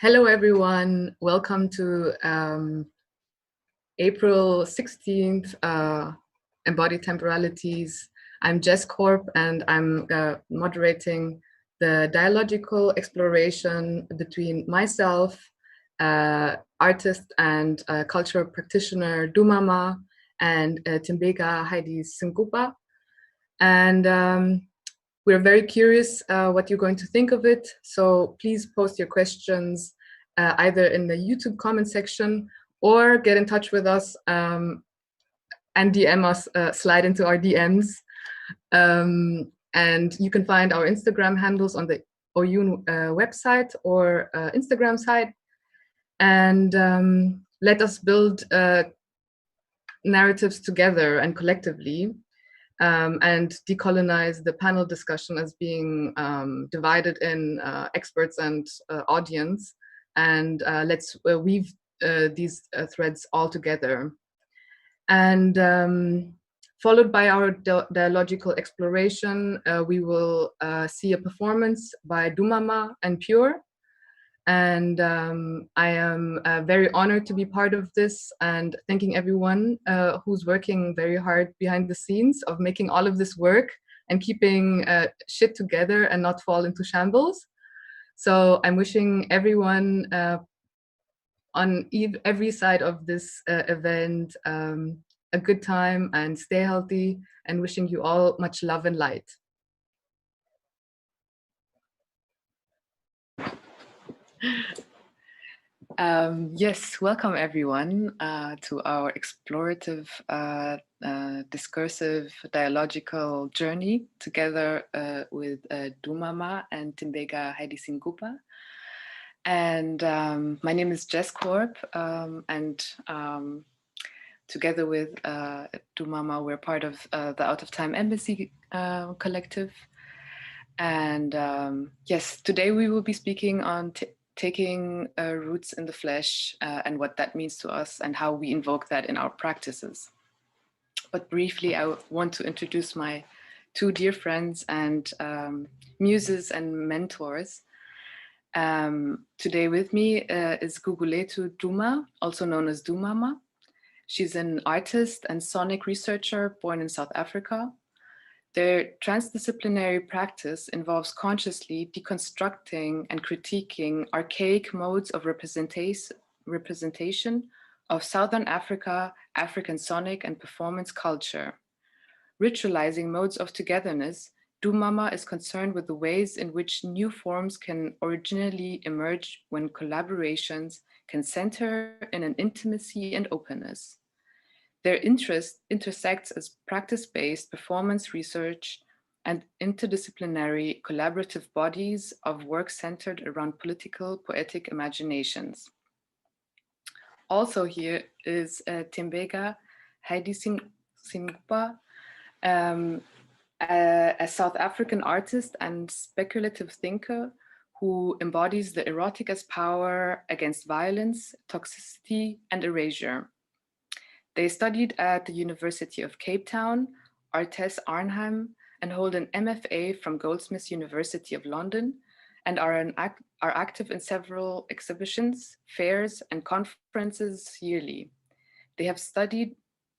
Hello, everyone. Welcome to April 16th, Embodied Temporalities. I'm Jess Korp, and I'm moderating the dialogical exploration between myself, artist and cultural practitioner Dumama, and Vega Heidi Sincuba. And we're very curious what you're going to think of it. So please post your questions either in the YouTube comment section or get in touch with us and DM us, slide into our DMs. And you can find our Instagram handles on the Oyun website or Instagram site. And let us build narratives together and collectively. And decolonize the panel discussion as being divided in experts and audience, and let's weave these threads all together. And followed by our dialogical exploration, we will see a performance by Dumama and Pure. And I am very honored to be part of this, and thanking everyone who's working very hard behind the scenes of making all of this work and keeping shit together and not fall into shambles. So I'm wishing everyone on every side of this event a good time and stay healthy, and wishing you all much love and light. Yes, welcome everyone to our explorative, discursive, dialogical journey together with Dumama and Vega Heidi Sincuba. And my name is Jess Korp, and together with Dumama, we're part of the Out of Time Embassy collective. And yes, today we will be speaking on taking roots in the flesh and what that means to us and how we invoke that in our practices. But briefly, I want to introduce my two dear friends and muses and mentors. Today with me is Guguletu Duma, also known as Dumama. She's an artist and sonic researcher born in South Africa. Their transdisciplinary practice involves consciously deconstructing and critiquing archaic modes of representation of Southern Africa, African sonic and performance culture. Ritualizing modes of togetherness, Dumama is concerned with the ways in which new forms can originally emerge when collaborations can center in an intimacy and openness. Their interest intersects as practice-based performance research and interdisciplinary collaborative bodies of work centered around political poetic imaginations. Also here is Vega Heidi Sincuba, a South African artist and speculative thinker who embodies the erotic as power against violence, toxicity, and erasure. They studied at the University of Cape Town, Artes Arnhem, and hold an MFA from Goldsmiths University of London, and are active in several exhibitions, fairs, and conferences yearly. They have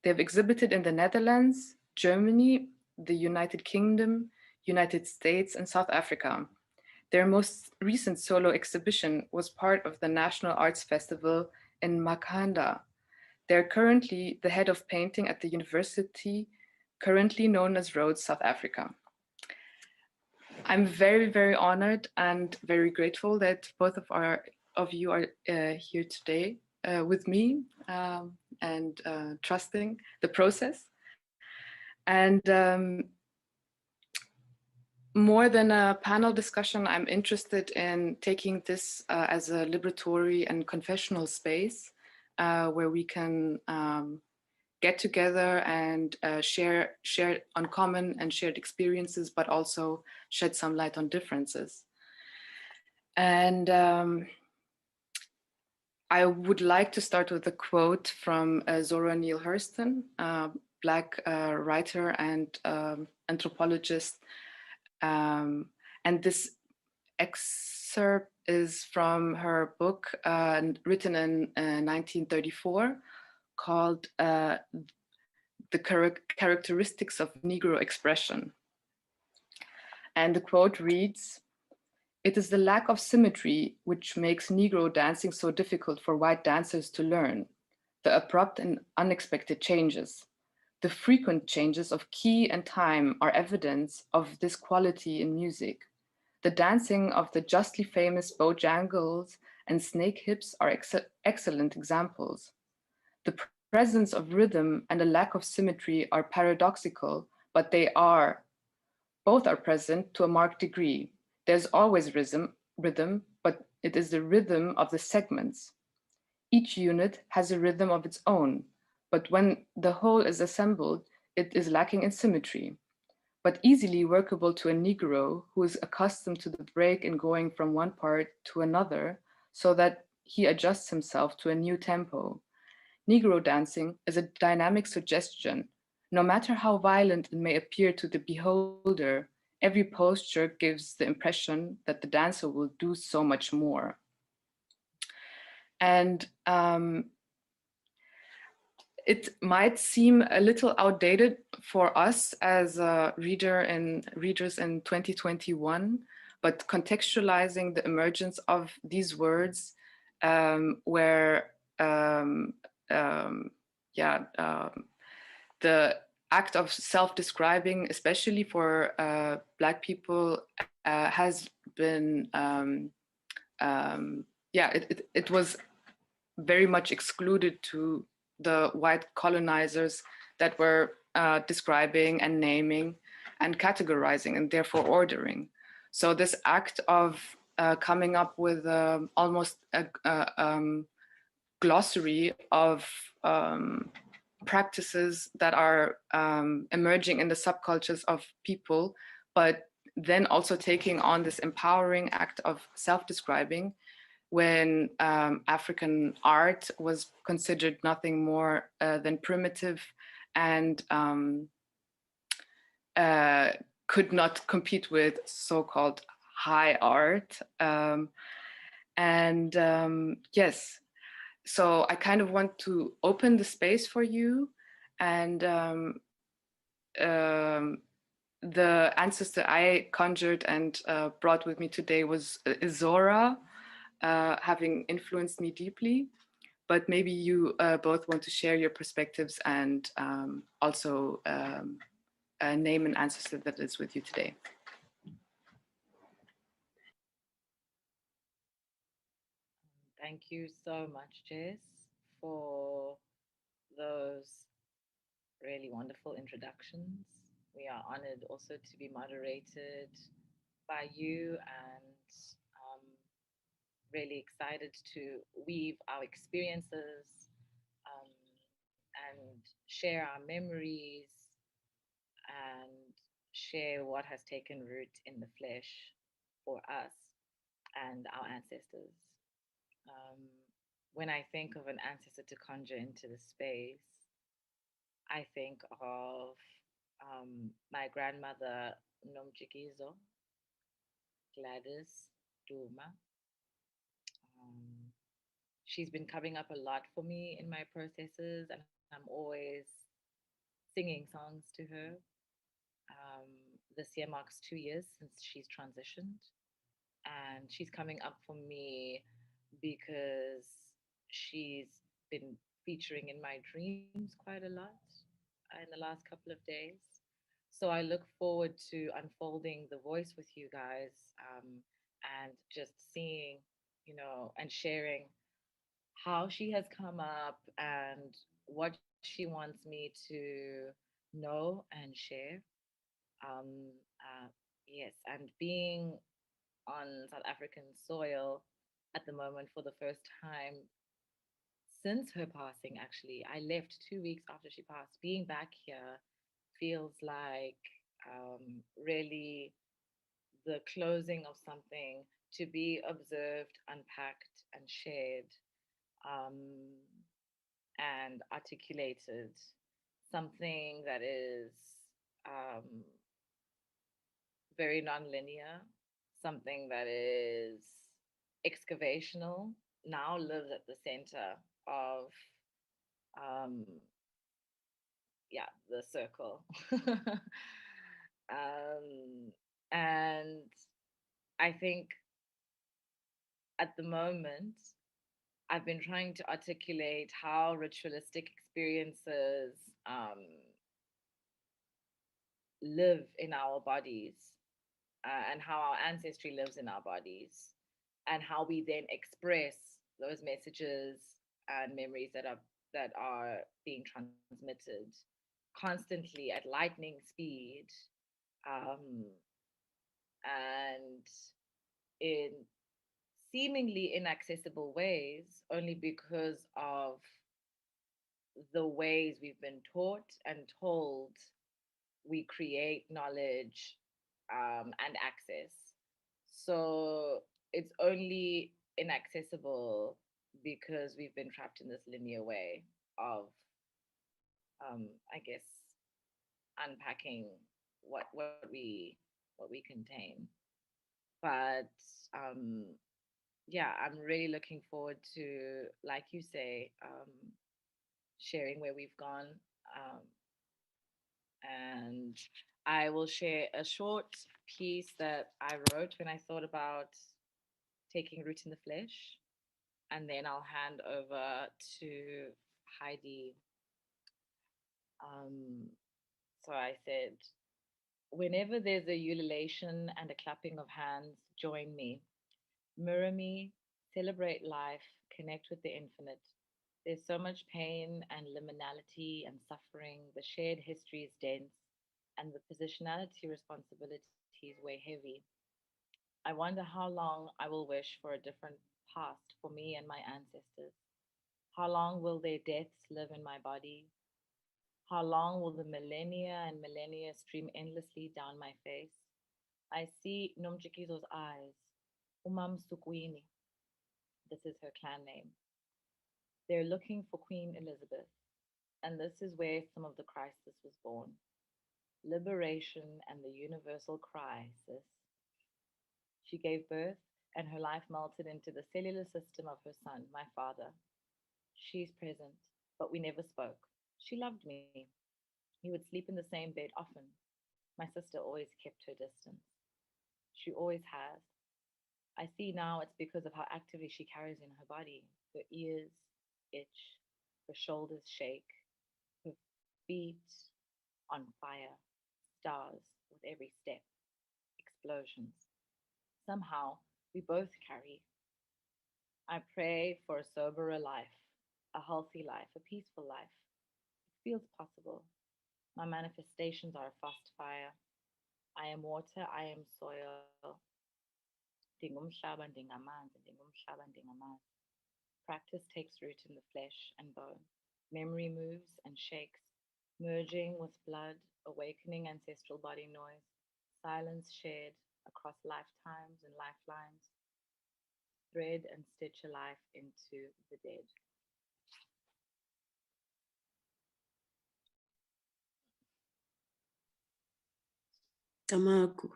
exhibited in the Netherlands, Germany, the United Kingdom, United States, and South Africa. Their most recent solo exhibition was part of the National Arts Festival in Makhanda. They're currently the head of painting at the university, currently known as Rhodes, South Africa. I'm very, very honored and very grateful that both of you are here today with me and trusting the process. And more than a panel discussion, I'm interested in taking this as a liberatory and confessional space where we can get together and share uncommon and shared experiences, but also shed some light on differences. And I would like to start with a quote from Zora Neale Hurston, Black writer and anthropologist. And this excerpt is from her book written in 1934 called The Characteristics of Negro Expression. And the quote reads, "It is the lack of symmetry which makes Negro dancing so difficult for white dancers to learn, the abrupt and unexpected changes. The frequent changes of key and time are evidence of this quality in music. The dancing of the justly famous Bojangles and Snake Hips are excellent examples. The presence of rhythm and a lack of symmetry are paradoxical, but both are present to a marked degree. There's always rhythm, but it is the rhythm of the segments. Each unit has a rhythm of its own, but when the whole is assembled, it is lacking in symmetry, but easily workable to a Negro who is accustomed to the break in going from one part to another, so that he adjusts himself to a new tempo. Negro dancing is a dynamic suggestion. No matter how violent it may appear to the beholder, every posture gives the impression that the dancer will do so much more." And it might seem a little outdated for us as a readers in 2021, but contextualizing the emergence of these words where the act of self-describing, especially for Black people, has been, it was very much excluded to the white colonizers that were describing and naming and categorizing and therefore ordering. So this act of coming up with almost a glossary of practices that are emerging in the subcultures of people, but then also taking on this empowering act of self-describing when African art was considered nothing more than primitive and could not compete with so-called high art. Yes, so I kind of want to open the space for you, and the ancestor I conjured and brought with me today was Zora, having influenced me deeply. But maybe you both want to share your perspectives and also name an ancestor that is with you today. Thank you so much, Jess, for those really wonderful introductions. We are honored also to be moderated by you and really excited to weave our experiences and share our memories and share what has taken root in the flesh for us and our ancestors. When I think of an ancestor to conjure into the space, I think of my grandmother, Nomjikizo, Gladys Duma. She's been coming up a lot for me in my processes, and I'm always singing songs to her. This year marks 2 years since she's transitioned, and she's coming up for me because she's been featuring in my dreams quite a lot in the last couple of days. So I look forward to unfolding the voice with you guys and just seeing, and sharing how she has come up and what she wants me to know and share. Yes, and being on South African soil at the moment for the first time since her passing, actually. I left 2 weeks after she passed. Being back here feels like really the closing of something to be observed, unpacked, and shared and articulated. Something that is very nonlinear, something that is excavational now lives at the center of yeah, the circle. And I think at the moment I've been trying to articulate how ritualistic experiences live in our bodies, and how our ancestry lives in our bodies, and how we then express those messages and memories that are being transmitted constantly at lightning speed, and in seemingly inaccessible ways, only because of the ways we've been taught and told we create knowledge and access. So it's only inaccessible because we've been trapped in this linear way of, I guess, unpacking what we contain. But yeah, I'm really looking forward to, like you say, sharing where we've gone. And I will share a short piece that I wrote when I thought about taking root in the flesh. And then I'll hand over to Heidi. So I said, whenever there's a ululation and a clapping of hands, join me. Mirror me, celebrate life, connect with the infinite. There's so much pain and liminality and suffering. The shared history is dense, and the positionality responsibilities weigh heavy. I wonder how long I will wish for a different past for me and my ancestors. How long will their deaths live in my body? How long will the millennia and millennia stream endlessly down my face? I see Nomjikizo's eyes. Umam Sukwini. This is her clan name. They're looking for Queen Elizabeth, and this is where some of the crisis was born. Liberation and the universal crisis. She gave birth, and her life melted into the cellular system of her son, my father. She's present, but we never spoke. She loved me. We would sleep in the same bed often. My sister always kept her distance. She always has. I see now it's because of how actively she carries in her body. Her ears itch, her shoulders shake, her feet on fire, stars with every step, explosions. Somehow, we both carry. I pray for a soberer life, a healthy life, a peaceful life. It feels possible. My manifestations are a fast fire. I am water, I am soil. Ndingumhlaba, ndingamanzi, ndingumhlaba, ndingamanzi. Practice takes root in the flesh and bone. Memory moves and shakes, merging with blood, awakening ancestral body noise, silence shared across lifetimes and lifelines, thread and stitch a life into the dead. Tamaku.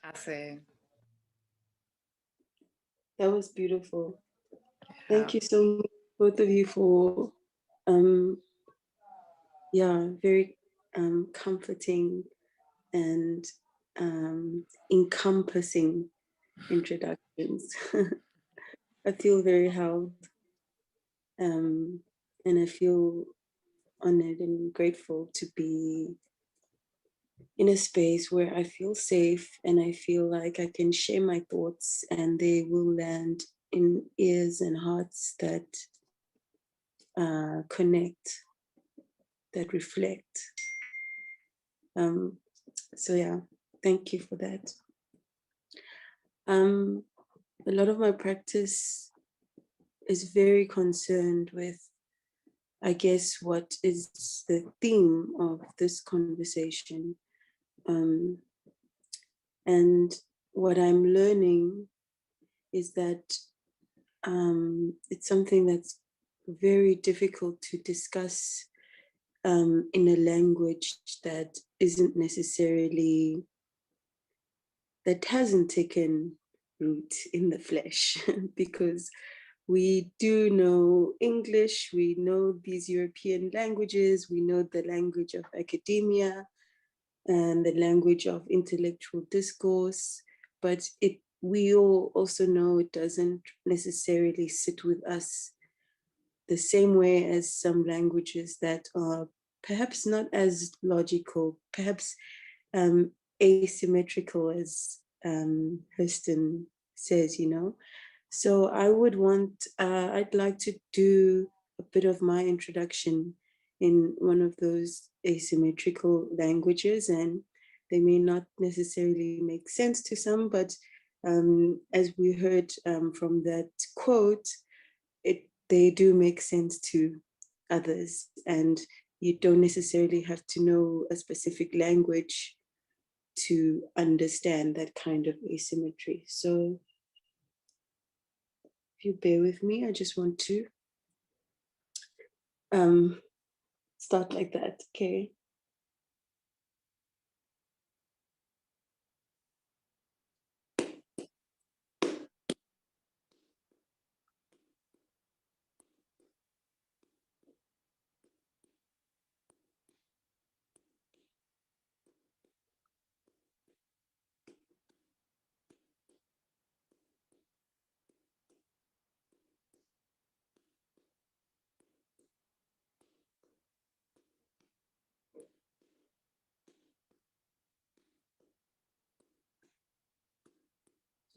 I say. That was beautiful. Thank you so much, both of you, for very comforting and encompassing introductions. I feel very held, and I feel honored and grateful to be in a space where I feel safe and I feel like I can share my thoughts and they will land in ears and hearts that connect, that reflect. So yeah, thank you for that. A lot of my practice is very concerned with, I guess, what is the theme of this conversation. And what I'm learning is that it's something that's very difficult to discuss in a language that isn't necessarily, that hasn't taken root in the flesh, because we do know English, we know these European languages, we know the language of academia and the language of intellectual discourse, but we all also know it doesn't necessarily sit with us the same way as some languages that are perhaps not as logical, perhaps asymmetrical, as Hurston says, you know. So I would want, I'd like to do a bit of my introduction in one of those asymmetrical languages, and they may not necessarily make sense to some, but as we heard from that quote, they do make sense to others, and you don't necessarily have to know a specific language to understand that kind of asymmetry. So if you bear with me, I just want to start like that, okay?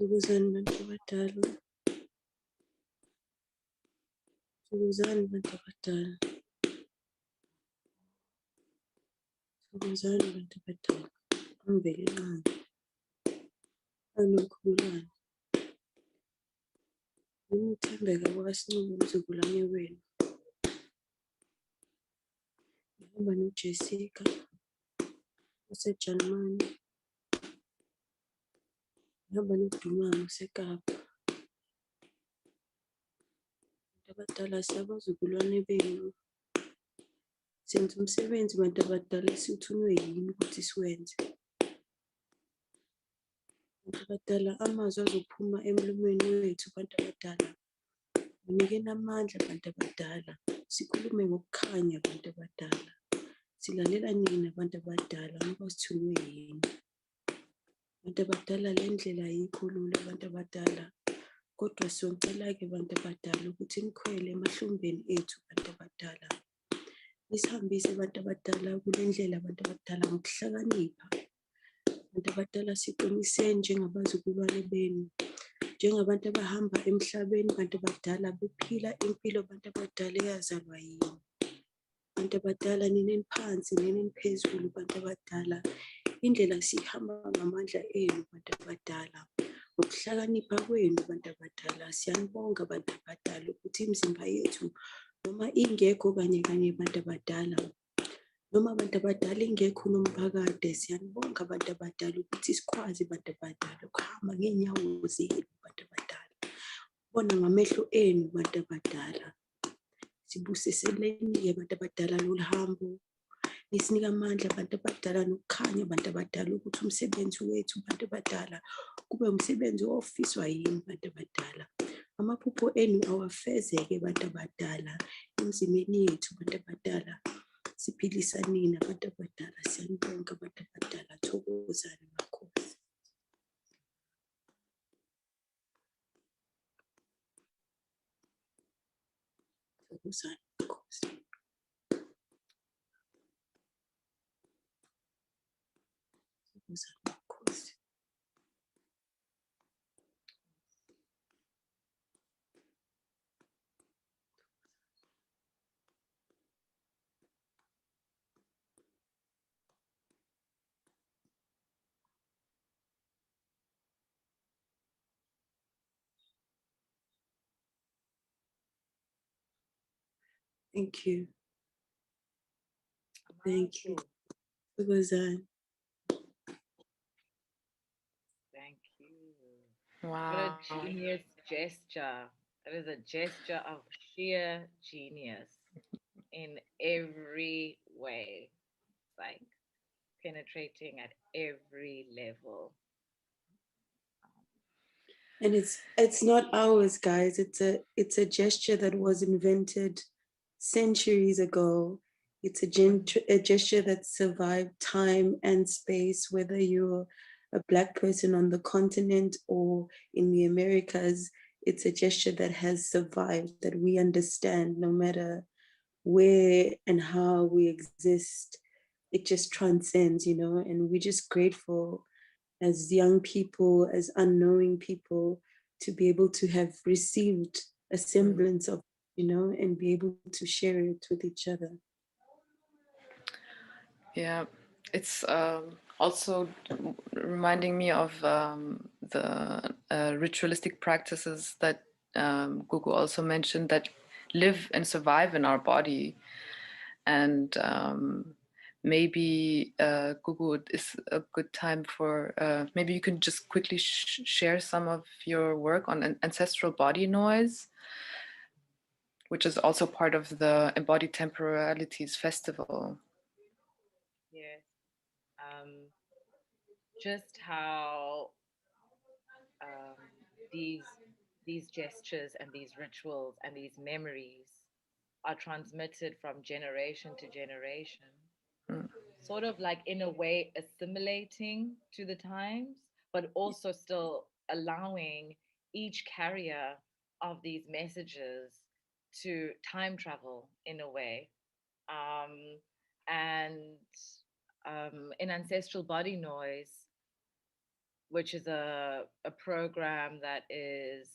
Thokozani bantu abadala, Thokozani bantu abadala, Thokozani bantu abadala, ambelelani, anokhululani, ukuthembeka kwasinxiba umzukulwane wenu. Ngihamba noJessica oseJalimane, ngihamba noDumama oseKapa. Bantu abadala, siyabazukulwane benu, senza umsebenzi bantu abadala esithunywe yini ukuthi siwenze. Bantu abadala, amazwi azophuma emlomeni wethu bantu abadala, unikeni amandla bantu abadala, sikhulume ngokukhanya bantu abadala, silalela nina bantu abadala ngoba sithunywe yini. Bantu abadala, le ndlela ayikho lula bantu abadala, kodwa siyocela-ke bantu abadala ukuthi nikhwele emahlumbeni ethu bantu abadala, nisihambise bantu abadala kule ndlela bantu abadala ngokuhlakanipha. Bantu abadala, siqiniseni njengabazukulwane benu, njengabantu abahamba emhlabeni bantu abadala bephila impilo bantu abadala eyazalwa yini. Bantu abadala, nineni phansi nineni phezulu bantu abadala, indlela sihamba ngamandla enu bantu abadala, ngokuhlakanipha kwenu bantu abadala. Siyanibonga bantu abadala ukuthi imizimba yethu noma ingekho kanye kanye bantu abadala, noma abantu abadala ingekho nomphakade, siyanibonga abantu abadala ukuthi sikwazi bantu abadala ukuhamba ngeenyawo zenu bantu abadala, bona ngamehlo enu bantu abadala. Sibusiseleni-ke bantu abadala lolu hambo, nisinika amandla abantu abadala nokukhanya bantu abadala ukuthi umsebenzi wethu bantu abadala kube umsebenzi ofiswa yini bantu abadala. Amaphupho enu awafezeke bantu abadala emzimeni yethu bantu abadala. Siphilisa nina bantu abadala, siyanibonga bantu abadala, thokozani makhosi. Thokozani makhosi. Thokozani makhosi. Thank you. Thank you. Thokozani. Thank you. Wow. What a genius gesture. It is a gesture of sheer genius in every way. It's like penetrating at every level. And it's not ours, guys. It's a gesture that was invented centuries ago. It's a gesture that survived time and space, whether you're a Black person on the continent or in the Americas. It's a gesture that has survived, that we understand no matter where and how we exist. It just transcends, you know, and we're just grateful as young people, as unknowing people, to be able to have received a semblance of, you know, and be able to share it with each other. Yeah, it's also reminding me of the ritualistic practices that Gugu also mentioned that live and survive in our body. And maybe Gugu is a good time for, maybe you can just quickly share some of your work on ancestral body noise, which is also part of the Embodied Temporalities Festival. Yes. Just how these gestures and these rituals and these memories are transmitted from generation to generation, sort of like in a way assimilating to the times, but also still allowing each carrier of these messages to time travel in a way. And in Ancestral Body Noise, which is a program that is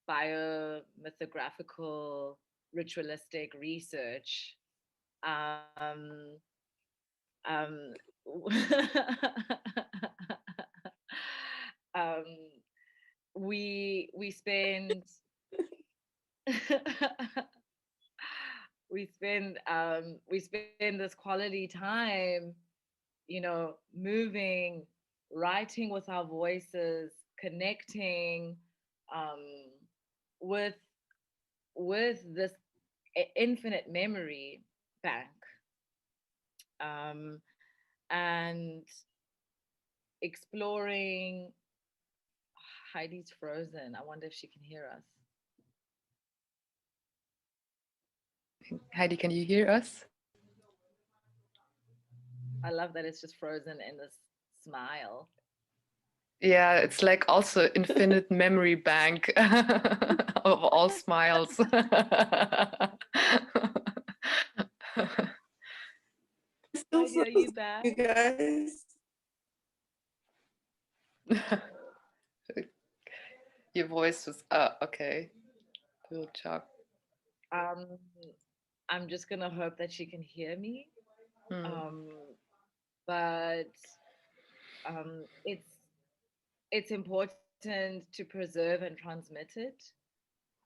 biomythographical ritualistic research. Um, um, we spend we spend this quality time, you know, moving, writing with our voices, connecting um, with this infinite memory bank, and exploring. Heidi's frozen. I wonder if she can hear us. Heidi, can you hear us? I love that it's just frozen in this smile. Yeah, it's like also infinite memory bank of all smiles. Heidi, are you back? You guys? Your voice was okay. Little Chuck. I'm just gonna hope that she can hear me. But it's important to preserve and transmit it,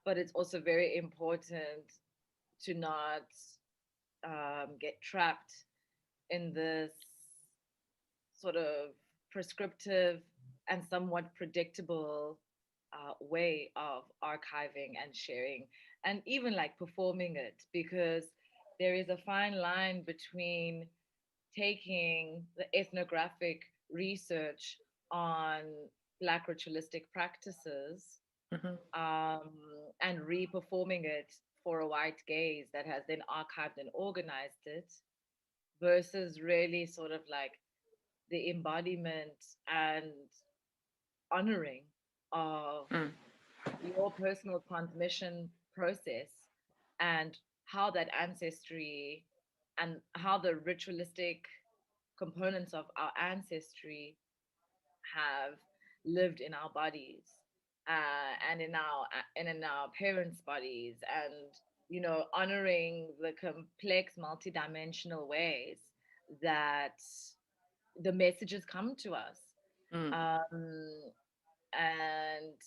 but it's also very important to not get trapped in this sort of prescriptive and somewhat predictable way of archiving and sharing and even like performing it, because there is a fine line between taking the ethnographic research on Black ritualistic practices and re-performing it for a white gaze that has then archived and organized it, versus really sort of like the embodiment and honoring of your personal transmission process and how that ancestry and how the ritualistic components of our ancestry have lived in our bodies and in our parents' bodies, and you know, honoring the complex multidimensional ways that the messages come to us. And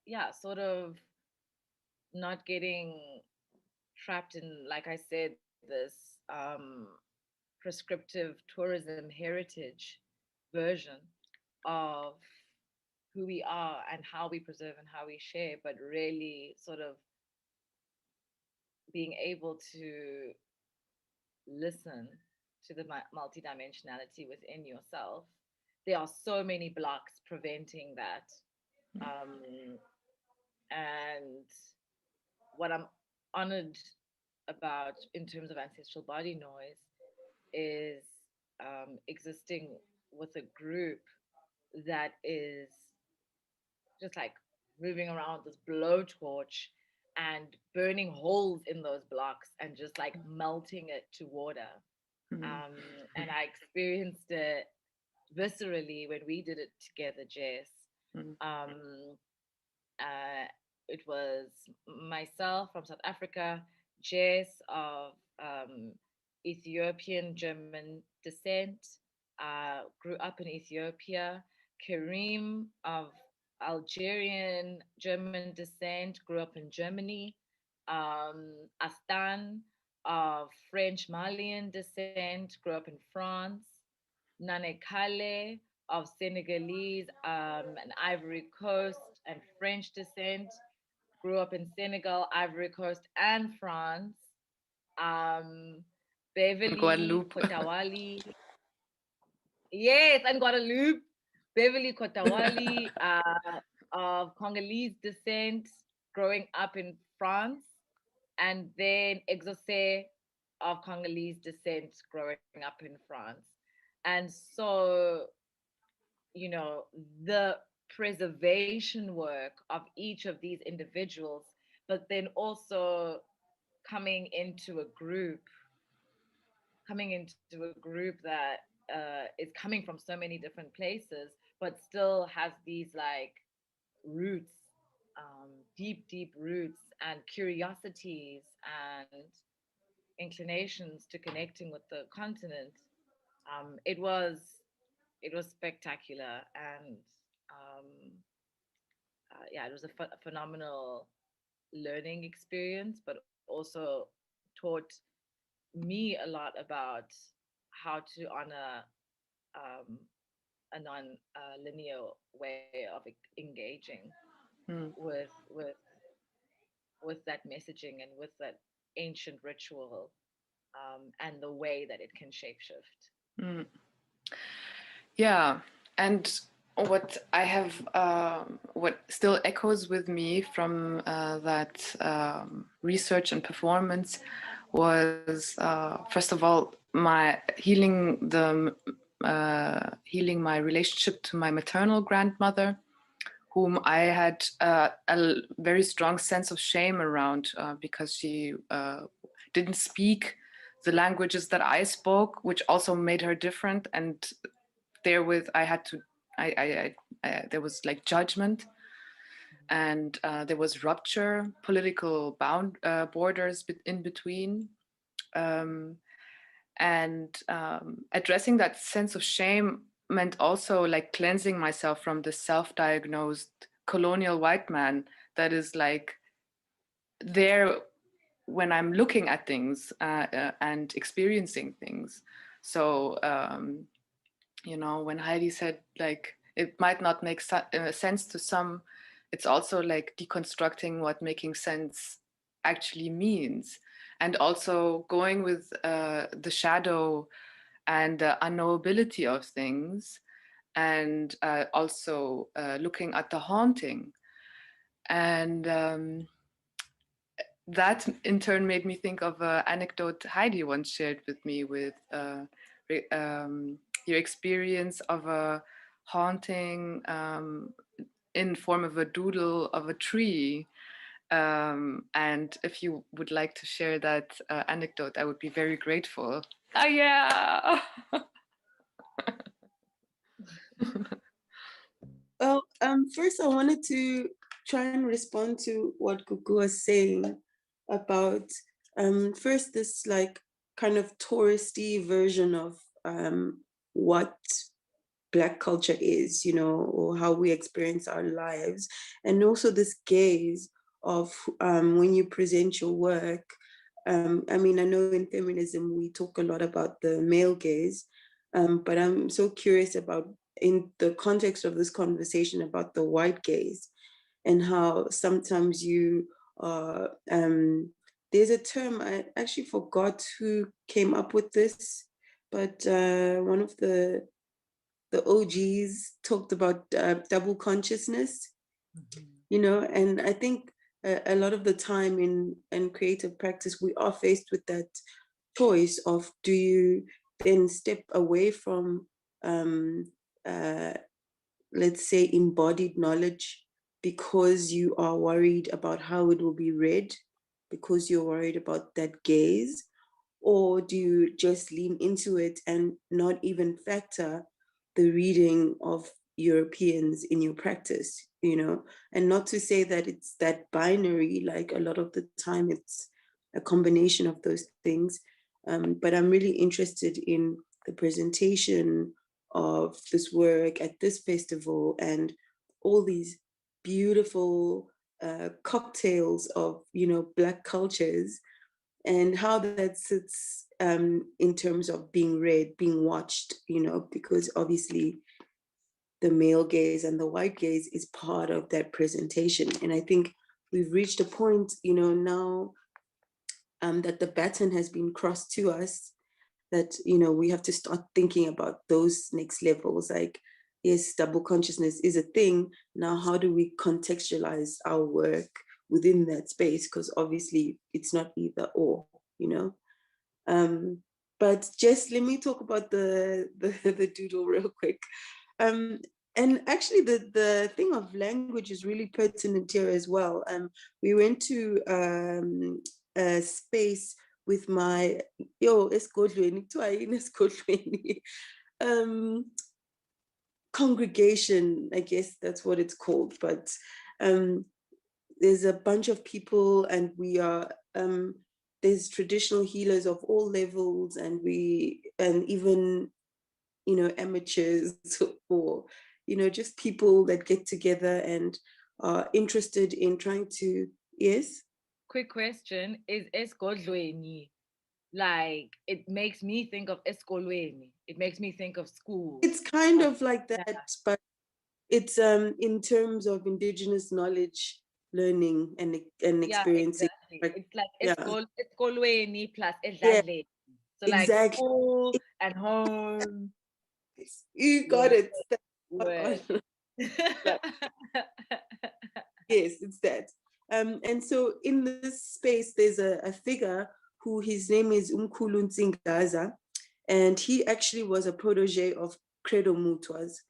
yeah, sort of not getting trapped in, like I said, this prescriptive tourism heritage version of who we are and how we preserve and how we share, but really sort of being able to listen to the multidimensionality within yourself. There are so many blocks preventing that And what I'm honored about in terms of ancestral body noise is existing with a group that is just like moving around this blowtorch and burning holes in those blocks and just like melting it to water. And I experienced it viscerally when we did it together, Jess. It was myself from South Africa, Jess of Ethiopian-German descent, grew up in Ethiopia. Kareem of Algerian-German descent, grew up in Germany. Astan of French-Malian descent, grew up in France. Nane Kale of Senegalese and Ivory Coast and French descent, grew up in Senegal, Ivory Coast, and France. Beverly Kotawali, yes, and Guadeloupe. Beverly Kotawali of Congolese descent, growing up in France, and then Exose of Congolese descent, growing up in France. And so, you know, the preservation work of each of these individuals, but then also coming into a group that is coming from so many different places, but still has these like roots, deep roots and curiosities and inclinations to connecting with the continent. It was spectacular, and yeah, it was a phenomenal learning experience, but also taught me a lot about how to honor a non-linear way of engaging with that messaging and with that ancient ritual, and the way that it can shapeshift. Yeah, and what I have, what still echoes with me from that research and performance was, first of all, my healing my relationship to my maternal grandmother, whom I had a very strong sense of shame around because she didn't speak the languages that I spoke, which also made her different. And therewith, I had to, there was like judgment, and there was rupture, political borders in between. Addressing that sense of shame meant also like cleansing myself from the self-diagnosed colonial white man that is like there when I'm looking at things and experiencing things. So, you know, when Heidi said like, it might not make sense to some, it's also like deconstructing what making sense actually means. And also going with the shadow and unknowability of things, and also looking at the haunting. And that in turn made me think of an anecdote Heidi once shared with me with your experience of a haunting in form of a doodle of a tree. And if you would like to share that anecdote, I would be very grateful. Oh, yeah. Well, first I wanted to try and respond to what Gugu was saying about first this like kind of touristy version of what Black culture is, you know, or how we experience our lives, and also this gaze of when you present your work. I mean, I know in feminism we talk a lot about the male gaze, but I'm so curious about, in the context of this conversation, about the white gaze, and how sometimes you there's a term, I actually forgot who came up with this, but one of the OGs talked about double consciousness, you know, and I think a lot of the time in creative practice, we are faced with that choice of, do you then step away from, let's say, embodied knowledge because you are worried about how it will be read, because you're worried about that gaze, or do you just lean into it and not even factor the reading of Europeans in your practice, you know? And not to say that it's that binary, like a lot of the time it's a combination of those things. But I'm really interested in the presentation of this work at this festival and all these beautiful cocktails of, you know, Black cultures, and how that sits in terms of being read, being watched, you know, because obviously the male gaze and the white gaze is part of that presentation. And I think we've reached a point, you know, now that the baton has been crossed to us, that, you know, we have to start thinking about those next levels. Like, yes, double consciousness is a thing. Now, how do we contextualize our work within that space? Because obviously it's not either or, you know. But just let me talk about the doodle real quick. And actually the thing of language is really pertinent here as well. We went to a space with my congregation, I guess that's what it's called. But there's a bunch of people, and we are there's traditional healers of all levels, and even, you know, amateurs or, you know, just people that get together and are interested in trying to, yes? Quick question, is esgodlweni, like, it makes me think of eskolweni. It makes me think of school. It's kind of like that, but it's in terms of indigenous knowledge, learning and experiencing. Yeah, exactly. It's like Yeah. eskolweni plus Yeah, edladleni. So like exactly. school and home. You got it. Word. Yes, it's that. And so in this space, there's a figure who, his name is Umkhulu Nsingaza, and he actually was a protege of Credo Mutwas.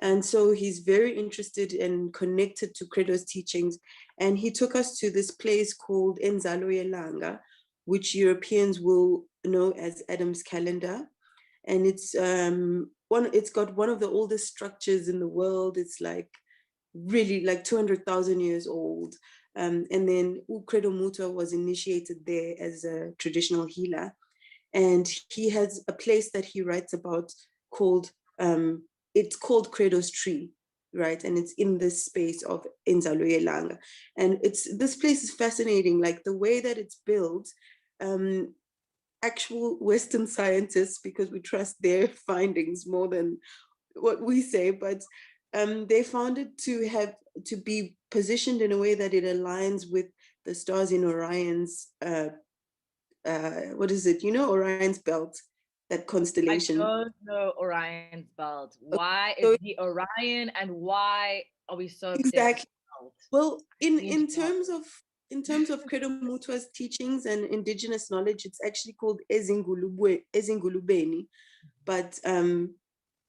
And so he's very interested and connected to Credo's teachings. And he took us to this place called Enzalo Yelanga, which Europeans will know as Adam's calendar. And it's got one of the oldest structures in the world. It's like really like 200,000 years old. And then Credo Mutwa was initiated there as a traditional healer. And he has a place that he writes about called, it's called Kratos Tree, right? And it's in this space of Inzaluyelanga. And this place is fascinating, like the way that it's built. Actual Western scientists, because we trust their findings more than what we say, but they found it to be positioned in a way that it aligns with the stars in Orion's, what is it? You know, Orion's belt, that constellation. I don't know Orion's belt. Why So, is he Orion, and why are we so obsessed exactly. with the belt? Well, in terms of Credo Mutwa's teachings and indigenous knowledge, it's actually called Ezingulubeni, but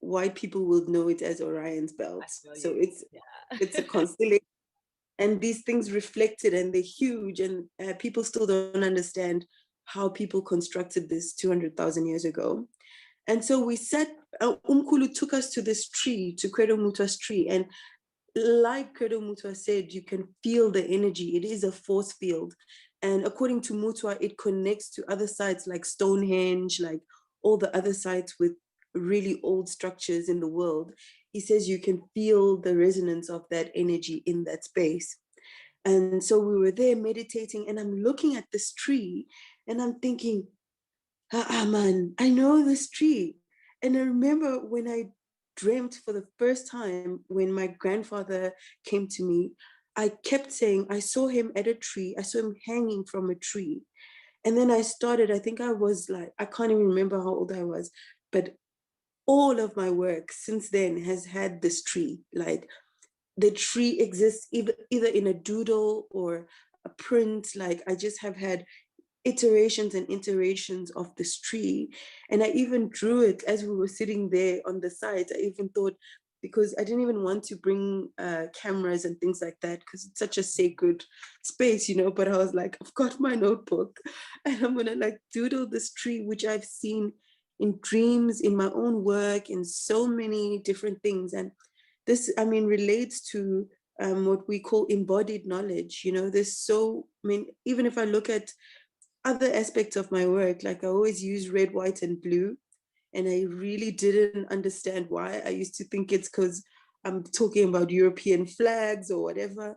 white people will know it as Orion's belt. So it's a constellation, and these things reflected, and they're huge, and people still don't understand how people constructed this 200,000 years ago. And so we sat, Umkulu took us to this tree, to Credo Mutwa's tree, and like Credo Mutwa said, you can feel the energy. It is a force field. And according to Mutwa, it connects to other sites like Stonehenge, like all the other sites with really old structures in the world. He says you can feel the resonance of that energy in that space. And so we were there meditating, and I'm looking at this tree and I'm thinking, man, I know this tree. And I remember when I dreamt for the first time, when my grandfather came to me, I kept saying, I saw him at a tree. I saw him hanging from a tree. And then I think I was like, I can't even remember how old I was, but all of my work since then has had this tree. Like the tree exists either in a doodle or a print. Like I just have had iterations and iterations of this tree. And I even drew it as we were sitting there on the side. I even thought, because I didn't even want to bring cameras and things like that, because it's such a sacred space, you know, but I was like, I've got my notebook and I'm gonna like doodle this tree, which I've seen in dreams, in my own work, in so many different things. And this, I mean, relates to what we call embodied knowledge. You know, there's so, I mean, even if I look at other aspects of my work, like I always use red, white, and blue. And I really didn't understand why. I used to think it's because I'm talking about European flags or whatever.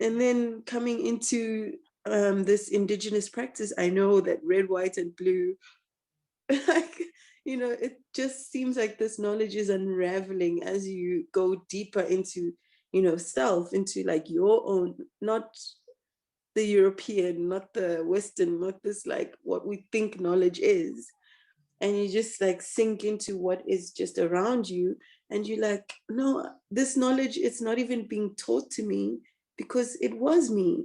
And then coming into this indigenous practice, I know that red, white, and blue, like, you know, it just seems like this knowledge is unraveling as you go deeper into, you know, self, into like your own, not the European, not the Western, not this like what we think knowledge is. And you just like sink into what is just around you. And you're like, no, this knowledge, it's not even being taught to me because it was me.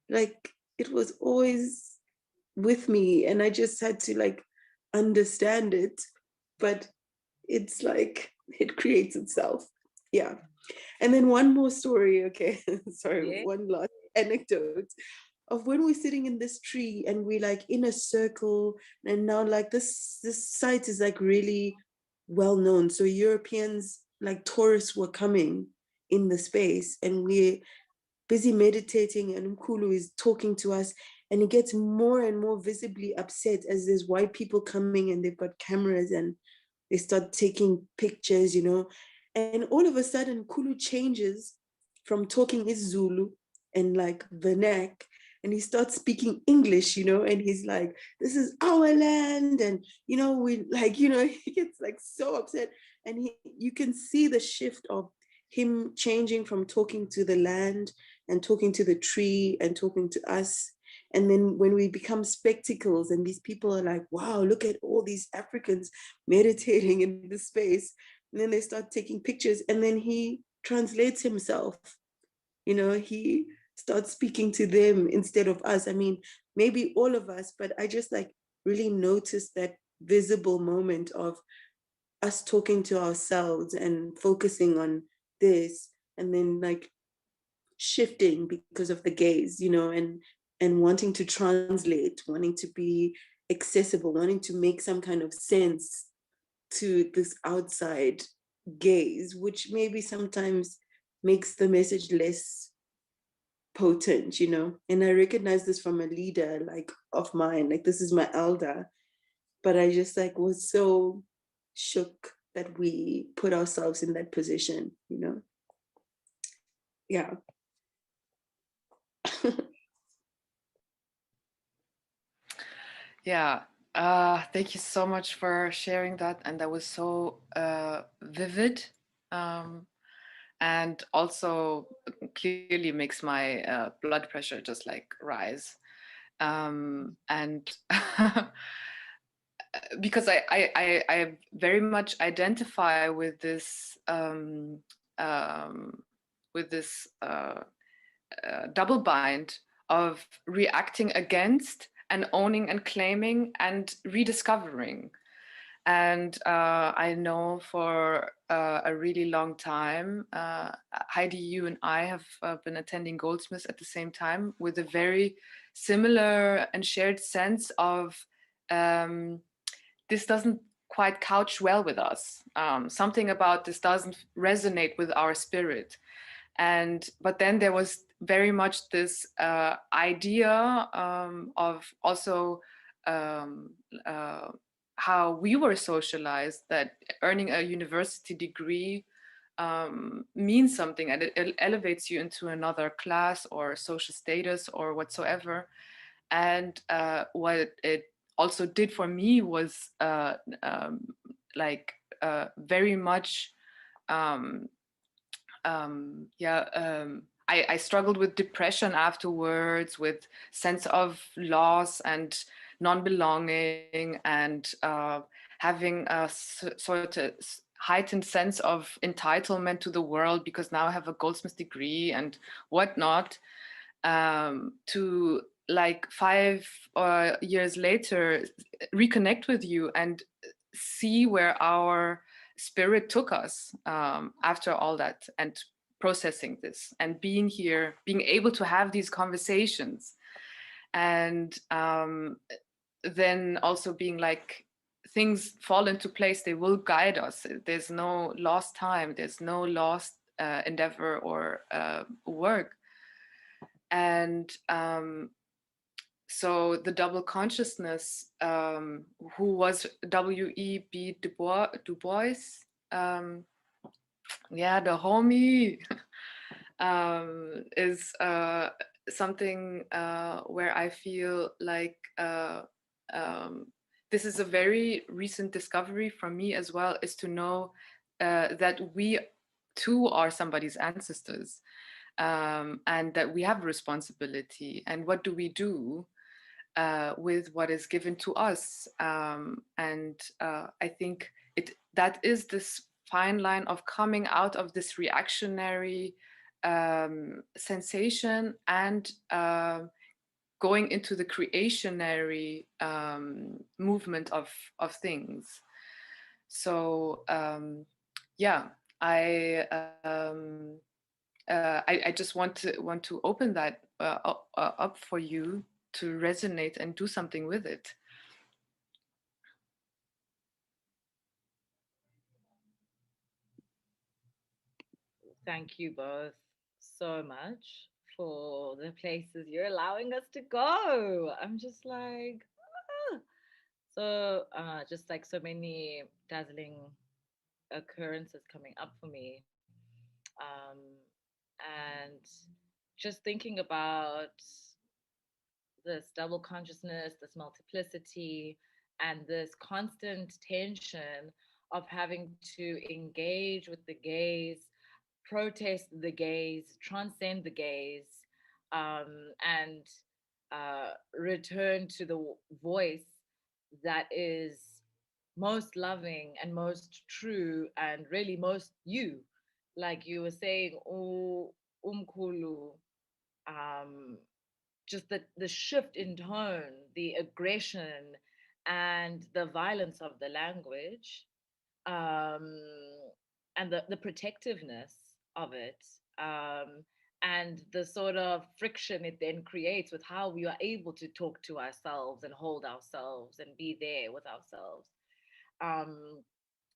Like it was always with me. And I just had to like understand it. But it's like, it creates itself. Yeah. And then one more story, okay, sorry, Yeah. one last anecdote of when we're sitting in this tree and we like in a circle, and now like this site is like really well known. So Europeans, like tourists, were coming in the space, and we're busy meditating, and Mkulu is talking to us, and he gets more and more visibly upset as there's white people coming and they've got cameras and they start taking pictures, you know. And all of a sudden, Kulu changes from talking isiZulu and like vernac, and he starts speaking English, you know, and he's like, this is our land. And, you know, we like, you know, he gets like so upset. And you can see the shift of him changing from talking to the land and talking to the tree and talking to us. And then when we become spectacles and these people are like, wow, look at all these Africans meditating in this space. And then they start taking pictures, and then he translates himself. You know, he starts speaking to them instead of us. I mean, maybe all of us, but I just like really noticed that visible moment of us talking to ourselves and focusing on this, and then like shifting because of the gaze, you know, and wanting to translate, wanting to be accessible, wanting to make some kind of sense to this outside gaze, which maybe sometimes makes the message less potent, you know. And I recognize this from a leader like of mine, like this is my elder, but I just like was so shook that we put ourselves in that position, you know. Yeah. Yeah, thank you so much for sharing that. And that was so vivid, and also clearly makes my blood pressure just like rise. And because I very much identify with this double bind of reacting against and owning and claiming and rediscovering. And I know for a really long time, Heidi, you and I have been attending Goldsmiths at the same time with a very similar and shared sense of this doesn't quite couch well with us. Something about this doesn't resonate with our spirit. But then there was very much this idea of also how we were socialized, that earning a university degree means something, and it elevates you into another class or social status or whatsoever. And what it also did for me was very much I struggled with depression afterwards, with sense of loss and non-belonging, and having a sort of heightened sense of entitlement to the world because now I have a goldsmith degree and whatnot, to like 5 years later reconnect with you and see where our spirit took us after all that, and processing this and being here, being able to have these conversations, and then also being like, things fall into place, they will guide us. There's no lost time, there's no lost endeavor or work. And so the double consciousness, who was W.E.B. Du Bois, yeah, the homie, is something where I feel like this is a very recent discovery for me as well, is to know that we too are somebody's ancestors, and that we have responsibility. And what do we do with what is given to us? And I think that is this fine line of coming out of this reactionary sensation and going into the creationary movement of things. So yeah, I just want to open that up for you to resonate and do something with it. Thank you both so much for the places you're allowing us to go. I'm just like, ah. So just like so many dazzling occurrences coming up for me. And just thinking about this double consciousness, this multiplicity, and this constant tension of having to engage with the gaze, protest the gaze, transcend the gaze, and return to the voice that is most loving and most true and really most you. Like you were saying, umkulu, just the shift in tone, the aggression, and the violence of the language, um, and the protectiveness of it, and the sort of friction it then creates with how we are able to talk to ourselves and hold ourselves and be there with ourselves.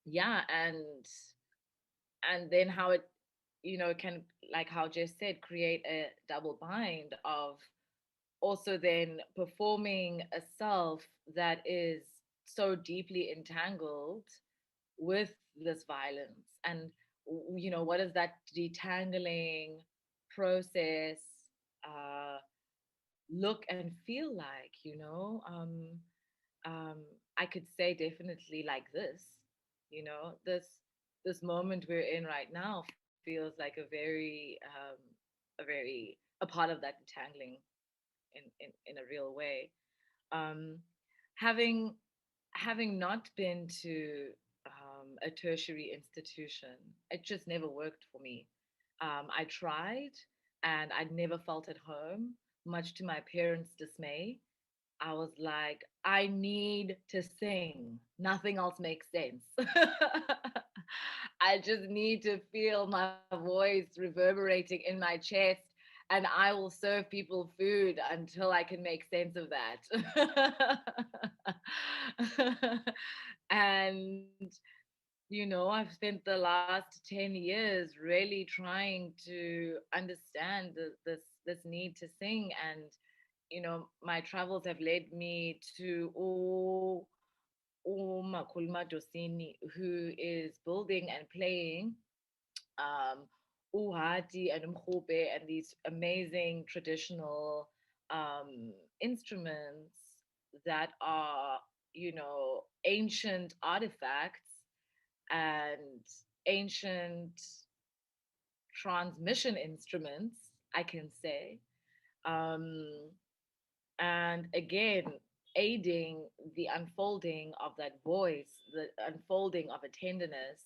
Yeah, and then how it, can, like how Jess said, create a double bind of also then performing a self that is so deeply entangled with this violence. And what does that detangling process look and feel like? I could say definitely like this. This moment we're in right now feels like a part of that detangling in a real way. Um, having having not been to a tertiary institution, it just never worked for me. I tried and I never felt at home, much to my parents' dismay. I was like, I need to sing. Nothing else makes sense. I just need to feel my voice reverberating in my chest, and I will serve people food until I can make sense of that. And I've spent the last 10 years really trying to understand this need to sing. And my travels have led me to Makulma Dosini, who is building and playing uhati and mkhube and these amazing traditional instruments that are, ancient artifacts and ancient transmission instruments, I can say. And again, aiding the unfolding of that voice, the unfolding of a tenderness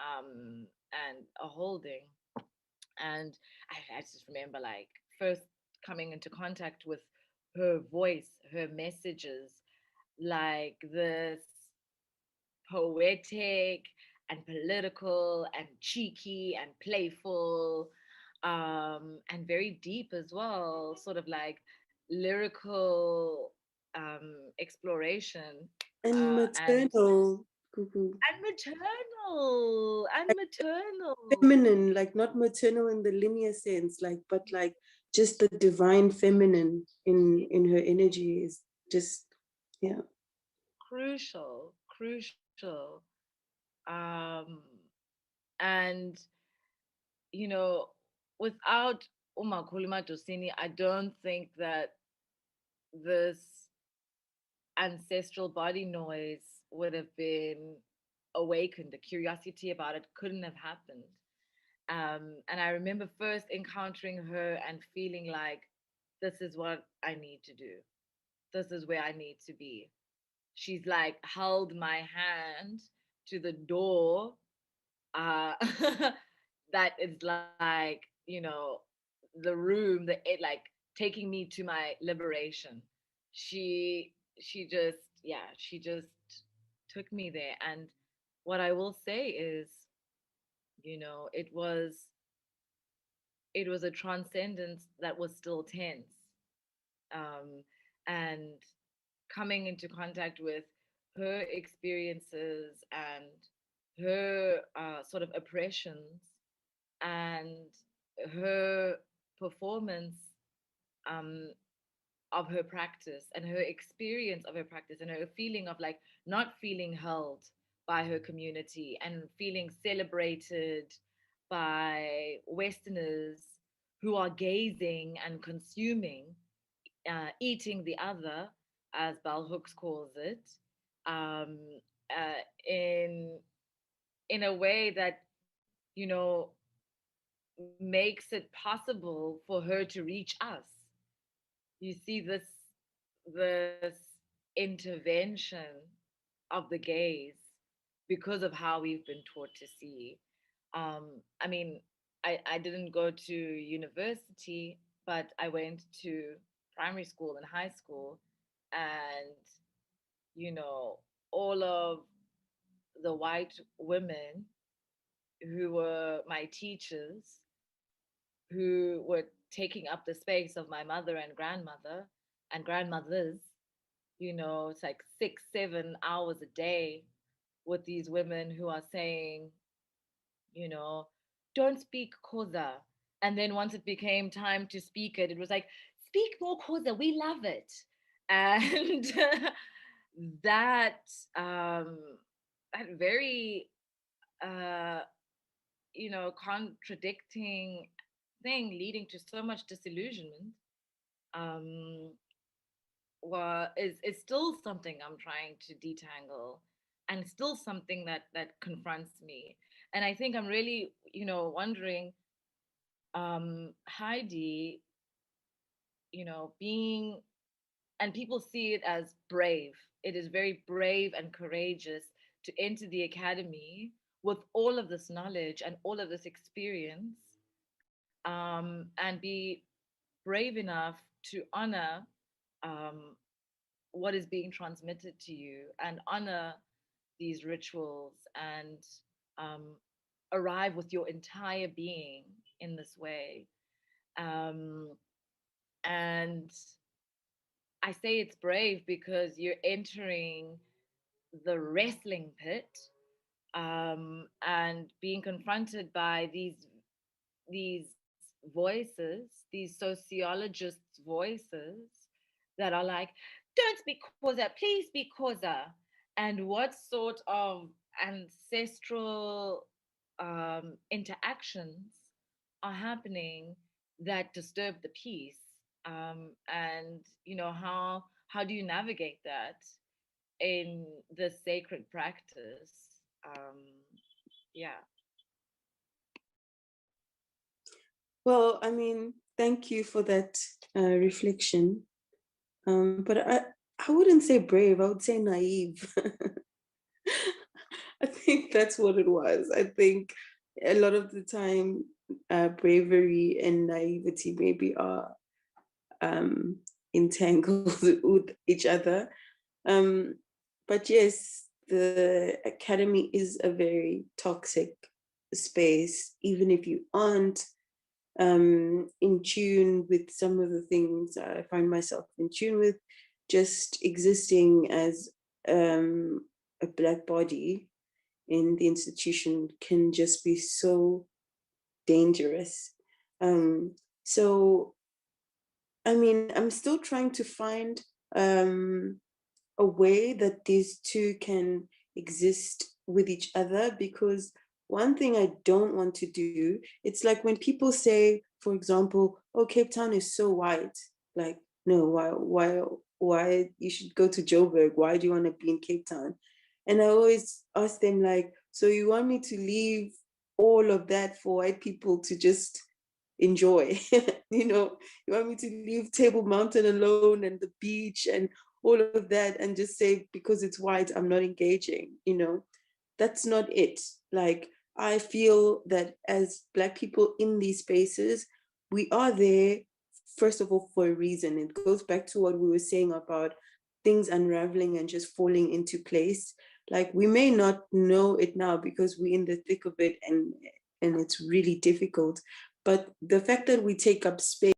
and a holding. And I just remember like first coming into contact with her voice, her messages, like this poetic and political and cheeky and playful, and very deep as well, sort of like lyrical exploration, And and maternal, Gugu. and maternal. Feminine, like not maternal in the linear sense, like, but like just the divine feminine in her energy is just, yeah. Crucial. And you know, without Uma Kulima Dosini, I don't think that this ancestral body noise would have been awakened. The curiosity about it couldn't have happened. And I remember first encountering her and feeling like, this is what I need to do. This is where I need to be. She's like held my hand to the door, uh, that is like, the room, like taking me to my liberation. She just took me there. And what I will say is, it was a transcendence that was still tense. And coming into contact with her experiences and her sort of oppressions and her performance, um, of her practice and her experience of her practice and her feeling of like not feeling held by her community and feeling celebrated by Westerners who are gazing and consuming, eating the other, as Bell Hooks calls it, um, in a way that, you know makes it possible for her to reach us. You see this intervention of the gaze because of how we've been taught to see. I mean, I didn't go to university, but I went to primary school and high school, and you know, all of the white women who were my teachers, who were taking up the space of my mother and grandmother and grandmothers. It's like 6-7 hours a day with these women who are saying, you know, don't speak Koza. And then once it became time to speak it, it was like, speak more Koza, we love it. And that that very contradicting thing leading to so much disillusionment, um, is still something I'm trying to detangle, and still something that confronts me. And I think I'm really, wondering, Heidi, being, and people see it as brave. It is very brave and courageous to enter the academy with all of this knowledge and all of this experience, and be brave enough to honor, um, what is being transmitted to you and honor these rituals, and um, arrive with your entire being in this way. Um, and I say it's brave because you're entering the wrestling pit, and being confronted by these voices, these sociologists' voices that are like, don't speak Xhosa, please speak Xhosa. And what sort of ancestral interactions are happening that disturb the peace? And how do you navigate that in the sacred practice? Yeah. Well, I mean, thank you for that reflection. But I wouldn't say brave, I would say naive. I think that's what it was. I think a lot of the time, bravery and naivety maybe are entangled with each other. But yes, the academy is a very toxic space, even if you aren't in tune with some of the things I find myself in tune with. Just existing as a Black body in the institution can just be so dangerous. So, I mean, I'm still trying to find a way that these two can exist with each other, because one thing I don't want to do, it's like when people say, for example, oh, Cape Town is so white. Like, no, why you should go to Joburg? Why do you want to be in Cape Town? And I always ask them, like, so you want me to leave all of that for white people to just enjoy? You know, you want me to leave Table Mountain alone and the beach and all of that and just say, because it's white, I'm not engaging? You know, that's not it. Like, I feel that as Black people in these spaces, we are there, first of all, for a reason. It goes back to what we were saying about things unraveling and just falling into place. Like, we may not know it now because we're in the thick of it, and it's really difficult. But the fact that we take up space.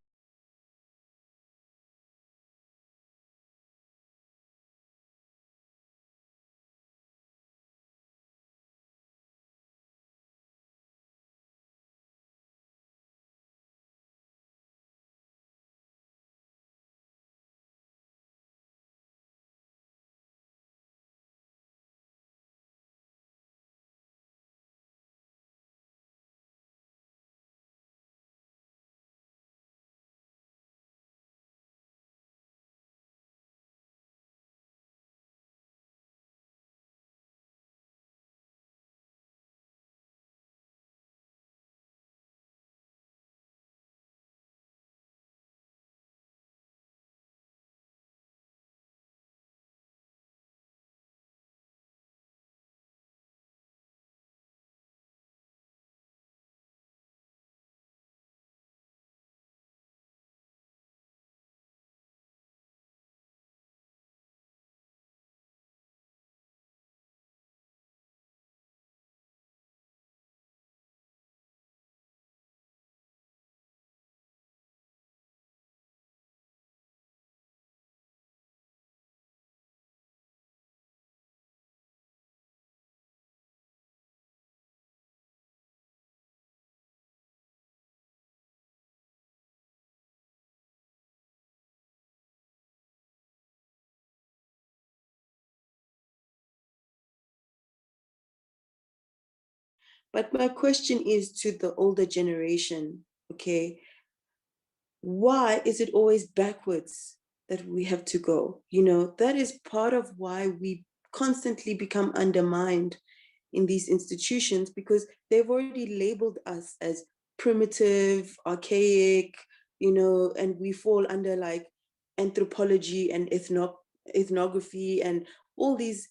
But my question is to the older generation, okay? Why is it always backwards that we have to go? You know, that is part of why we constantly become undermined in these institutions, because they've already labeled us as primitive, archaic, you know, and we fall under like anthropology and ethnography and all these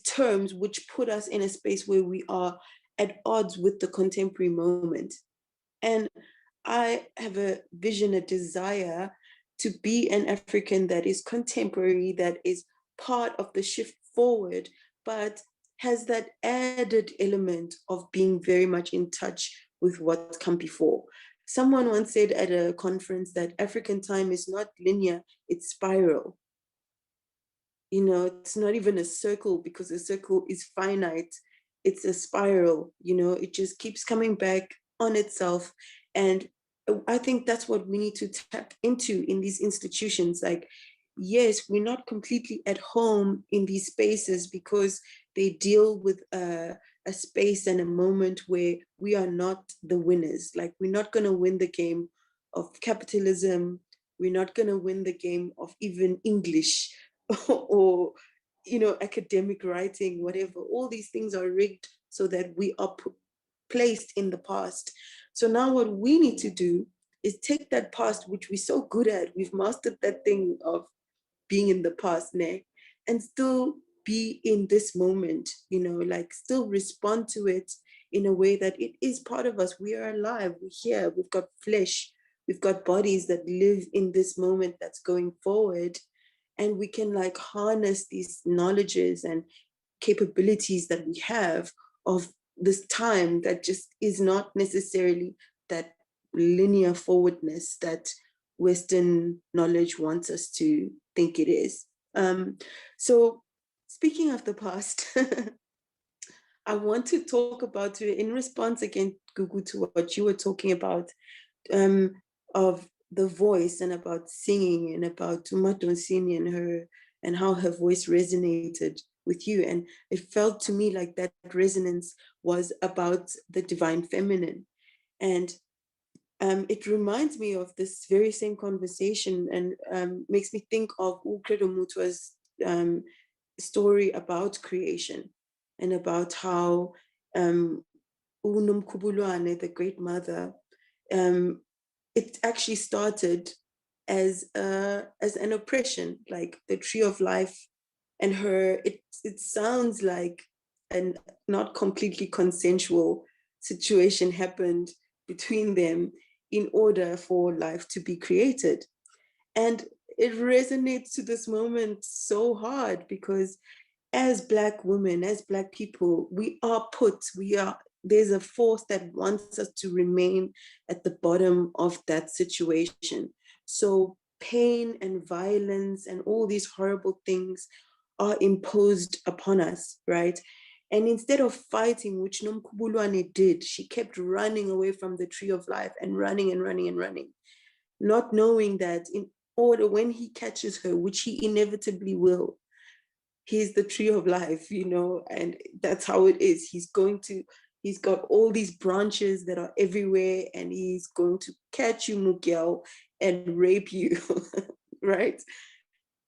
terms which put us in a space where we are at odds with the contemporary moment. And I have a vision, a desire to be an African that is contemporary, that is part of the shift forward, but has that added element of being very much in touch with what's come before. Someone once said at a conference that African time is not linear, it's spiral. You know, it's not even a circle, because a circle is finite. It's a spiral, you know, it just keeps coming back on itself. And I think that's what we need to tap into in these institutions. Like, yes, we're not completely at home in these spaces because they deal with a space and a moment where we are not the winners. Like, we're not going to win the game of capitalism. We're not going to win the game of even English or, you know, academic writing, whatever. All these things are rigged so that we are placed in the past. So now what we need to do is take that past, which we're so good at. We've mastered that thing of being in the past, né? And still be in this moment, you know, like still respond to it in a way that it is part of us. We are alive, we're here, we've got flesh, we've got bodies that live in this moment that's going forward. And we can like harness these knowledges and capabilities that we have of this time that just is not necessarily that linear forwardness that Western knowledge wants us to think it is. So speaking of the past, I want to talk about, in response again, Gugu, to what you were talking about, of the voice and about singing and about Tumatonsini and her, and how her voice resonated with you. And it felt to me like that resonance was about the divine feminine. And it reminds me of this very same conversation, and makes me think of Ukredo Mutwa's story about creation, and about how Unum Kubulwane, the great mother, it actually started as an oppression, like the tree of life, and her. It sounds like a not completely consensual situation happened between them in order for life to be created. And it resonates to this moment so hard, because as Black women, as Black people, there's a force that wants us to remain at the bottom of that situation. So pain and violence and all these horrible things are imposed upon us, right? And instead of fighting, which Nomkubulwane did, she kept running away from the tree of life and running and running and running, not knowing that in order, when he catches her, which he inevitably will, he's the tree of life, you know, and that's how it is. He's got all these branches that are everywhere, and he's going to catch you, Mugyal, and rape you, right?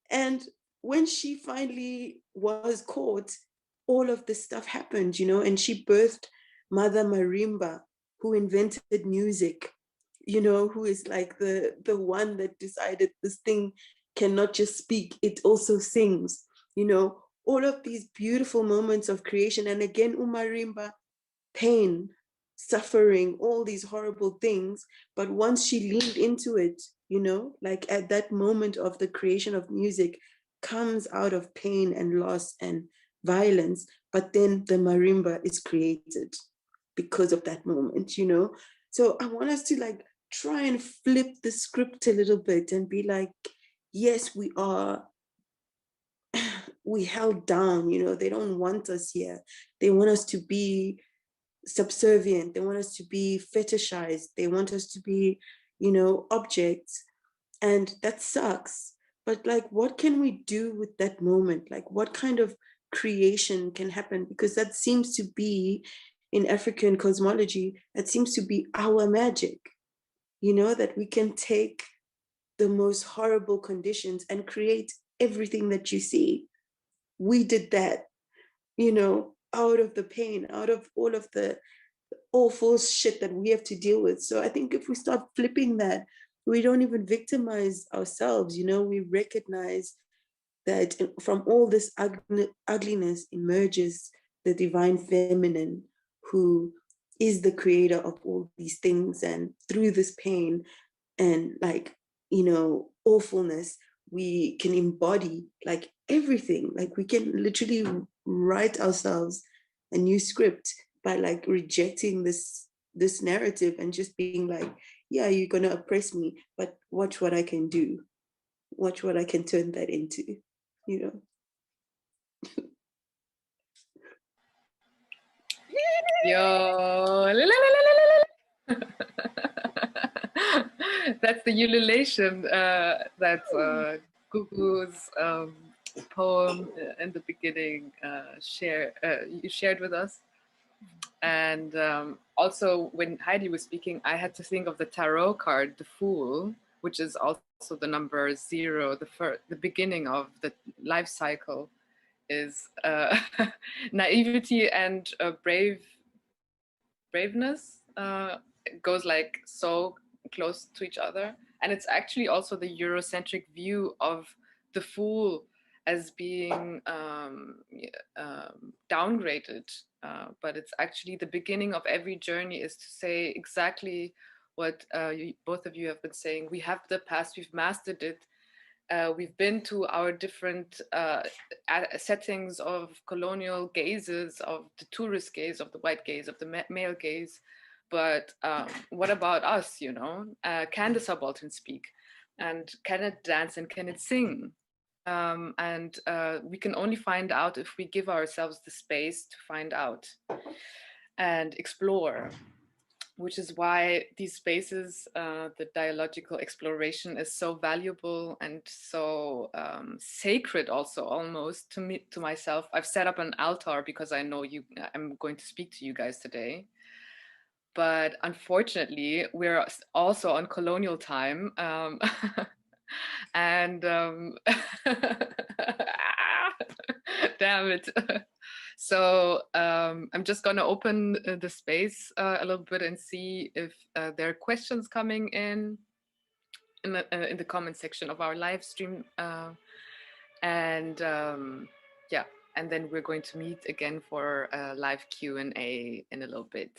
And when she finally was caught, all of this stuff happened, you know, and she birthed Mother Marimba, who invented music, you know, who is like the one that decided this thing cannot just speak, it also sings, you know, all of these beautiful moments of creation. And again, Umarimba, pain, suffering, all these horrible things. But once she leaned into it, you know, like at that moment of the creation of music, comes out of pain and loss and violence, but then the marimba is created because of that moment, you know. So I want us to like try and flip the script a little bit and be like, yes, we held down, you know, they don't want us here. They want us to be subservient. They want us to be fetishized. They want us to be, you know, objects. And that sucks. But like, what can we do with that moment? Like, what kind of creation can happen? Because that seems to be, in African cosmology, that seems to be our magic, you know, that we can take the most horrible conditions and create everything that you see. We did that, you know, out of the pain, out of all of the awful shit that we have to deal with. So I think if we start flipping that, we don't even victimize ourselves, you know, we recognize that from all this ugliness emerges the divine feminine, who is the creator of all these things. And through this pain and like, you know, awfulness, we can embody like everything. Like we can literally write ourselves a new script by like rejecting this narrative and just being like, yeah, you're gonna oppress me, but watch what I can do. Watch what I can turn that into, you know. Yo, that's the ululation that Gugu's poem in the beginning you shared with us. And also when Heidi was speaking, I had to think of the tarot card, the Fool, which is also the number 0, the beginning of the life cycle is naivety and braveness goes like so close to each other. And it's actually also the Eurocentric view of the Fool as being downgraded, but it's actually the beginning of every journey, is to say exactly what both of you have been saying. We have the past, we've mastered it. We've been to our different settings of colonial gazes, of the tourist gaze, of the white gaze, of the male gaze. But what about us, you know? Can the subaltern speak? And can it dance and can it sing? And we can only find out if we give ourselves the space to find out and explore, which is why these spaces, the dialogical exploration, is so valuable and so sacred also, almost, to me, to myself. I've set up an altar because I know I'm going to speak to you guys today. But unfortunately, we're also on colonial time. And damn it. So I'm just going to open the space a little bit and see if there are questions coming in the comment section of our live stream. And yeah, and then we're going to meet again for a live Q&A in a little bit.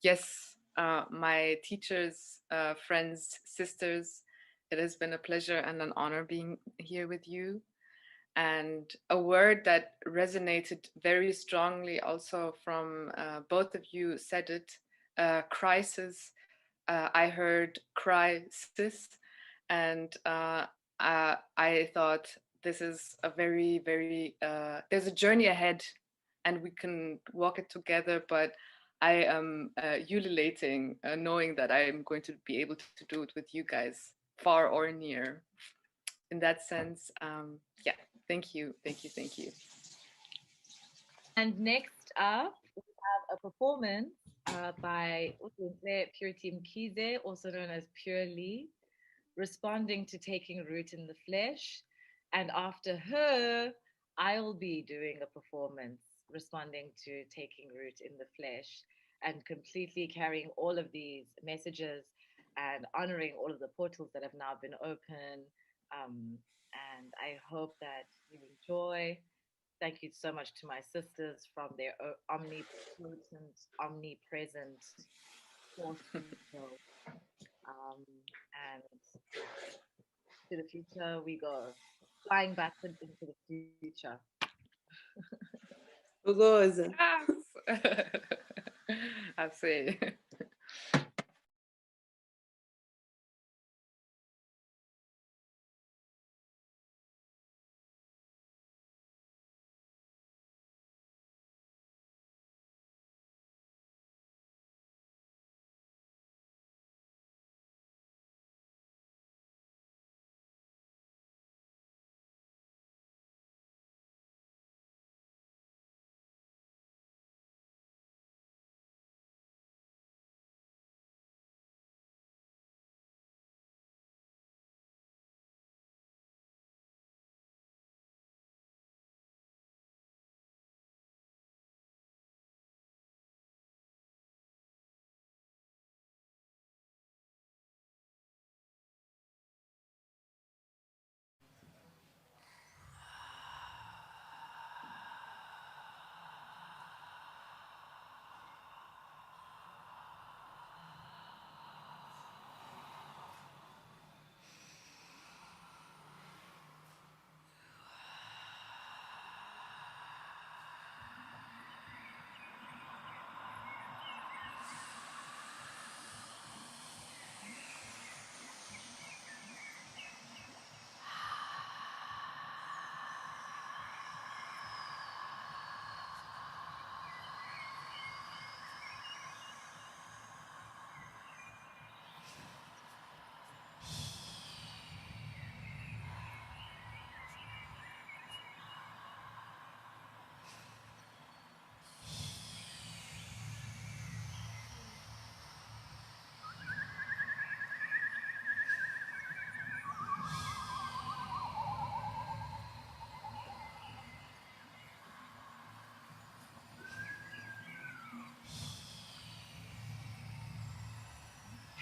Yes, my teachers, friends, sisters, it has been a pleasure and an honor being here with you. And a word that resonated very strongly also from both of you said it, crisis. I heard crisis, and I thought this is a very, very, there's a journey ahead and we can walk it together, but I am ululating, knowing that I am going to be able to do it with you guys, far or near. In that sense, yeah, thank you, thank you, thank you. And next up, we have a performance by Purity Mkize, also known as Pure Lee, responding to Taking Root in the Flesh. And after her, I'll be doing a performance responding to Taking Root in the Flesh, and completely carrying all of these messages and honoring all of the portals that have now been open. And I hope that you enjoy. Thank you so much to my sisters from their omnipotent, omnipresent force. And to the future we go, flying backwards into the future. I see.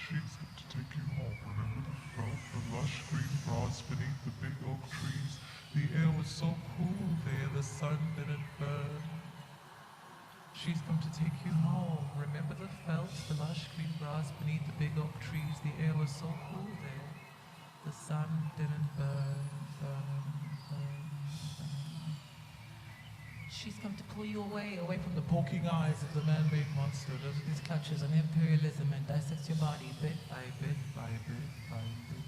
She's set to take you home. Remember the lush green grass beneath the big oak trees, The air was so cool there, the sun didn't burn. She's come to take you home. Remember the felt, the lush green grass beneath the big oak trees? The air was so cool there. The sun didn't burn. She's come to pull you away from the poking eyes of the man-made monster. Those are these clutches on imperialism and dissects your body bit by bit by bit by bit.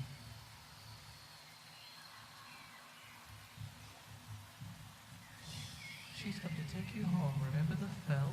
She's come to take you home. Remember the felt?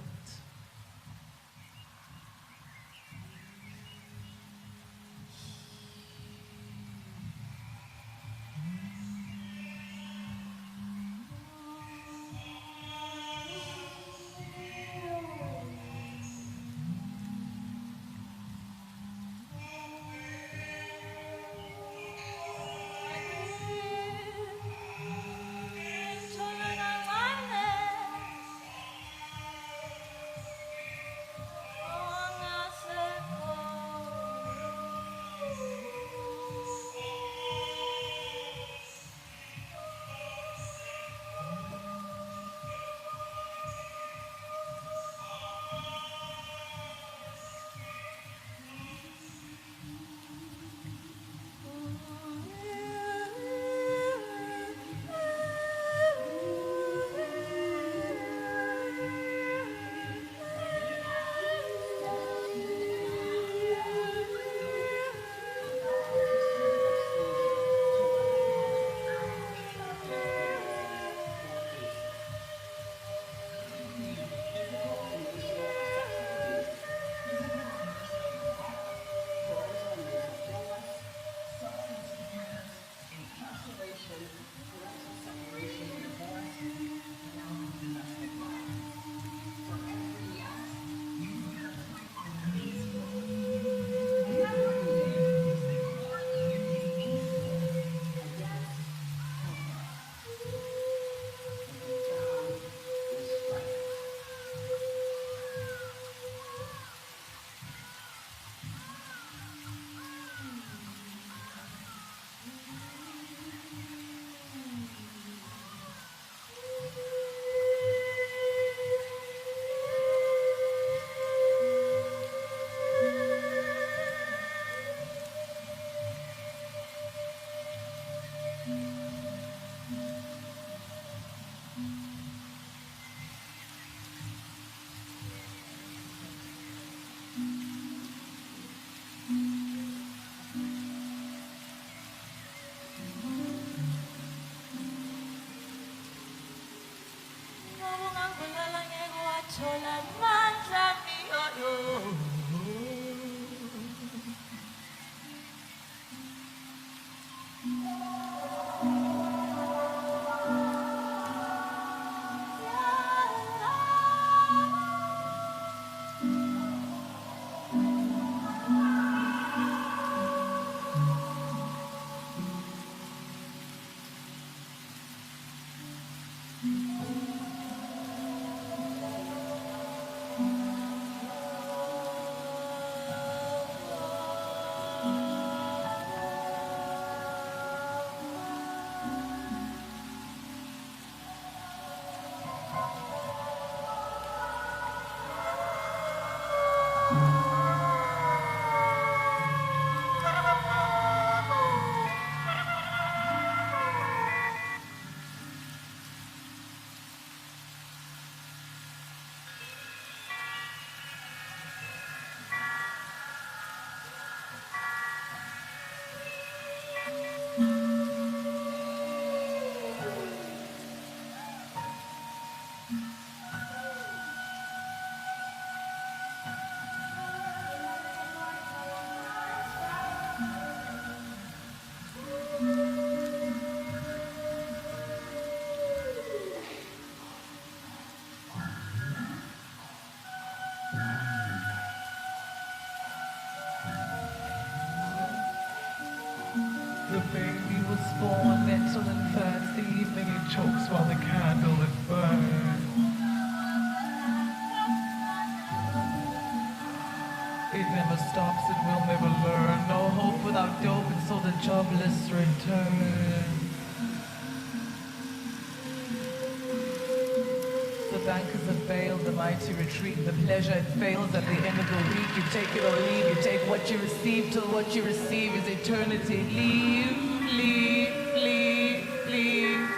The baby was born, little and first. The evening it chokes while the candle it burns. It never stops, it will never learn. No hope without dope, and so the jobless return. anchors have failed, the mighty retreat, the pleasure it fails at the end of the week. You take it or leave, you take what you receive till what you receive is eternity. Leave, leave, leave, leave.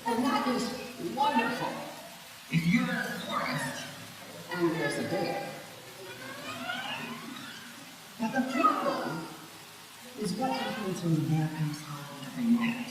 And that is wonderful. If you're in a forest and there's a bear. But the problem is what happens when the bear comes home every night.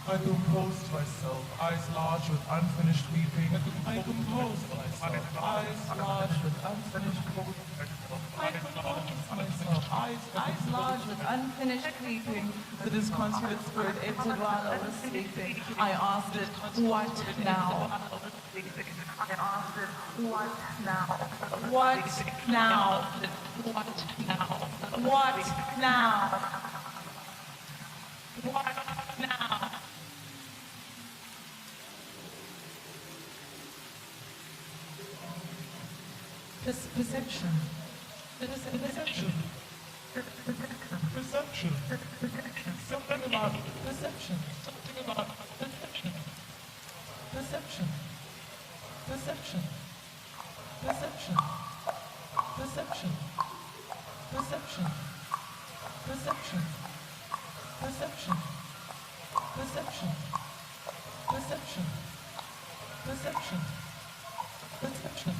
I composed myself, eyes large with unfinished weeping. I composed myself, eyes large with unfinished weeping. I composed myself, eyes large with unfinished weeping. The disconsolate spirit entered while I was sleeping. I asked it, what now? I asked it, what now? What now? What now? What now? What now? Perception. Perception. Perception. Something about perception. Something about perception. Perception. Perception. Perception. Perception. Perception. Perception. Perception. Perception. Perception. Perception. Perception.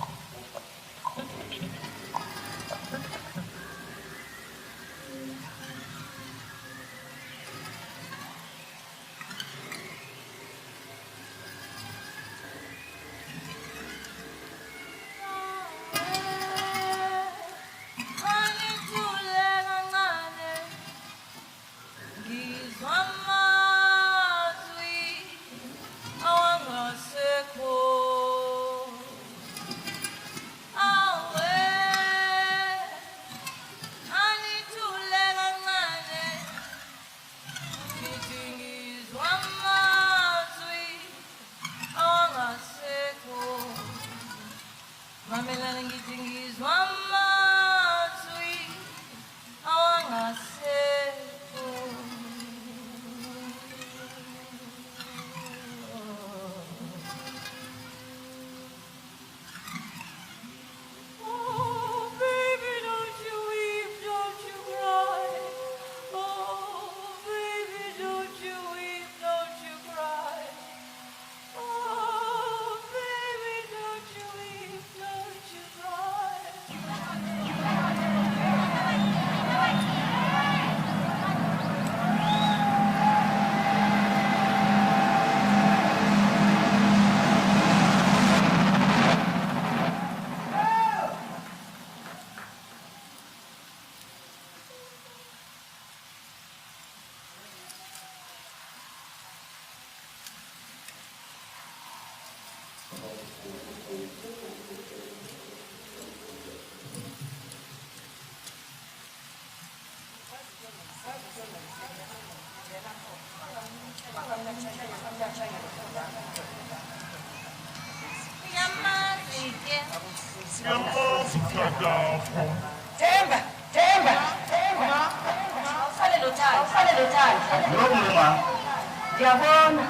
Ndiyabona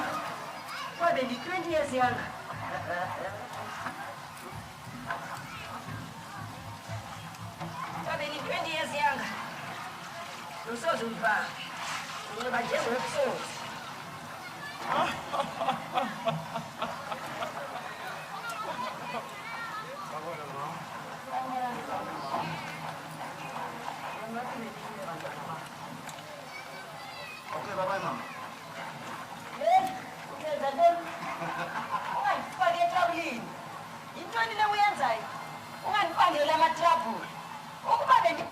kwabe ndi-20 years yanga kwabe ndi-20 years yanga nosoze uliva unxiba njengobusozi Okay, bye-bye, Mom. ungandifaki etrabulini yintoni le uyenzayo ungandifangeli amatrabhuli ukuba bendi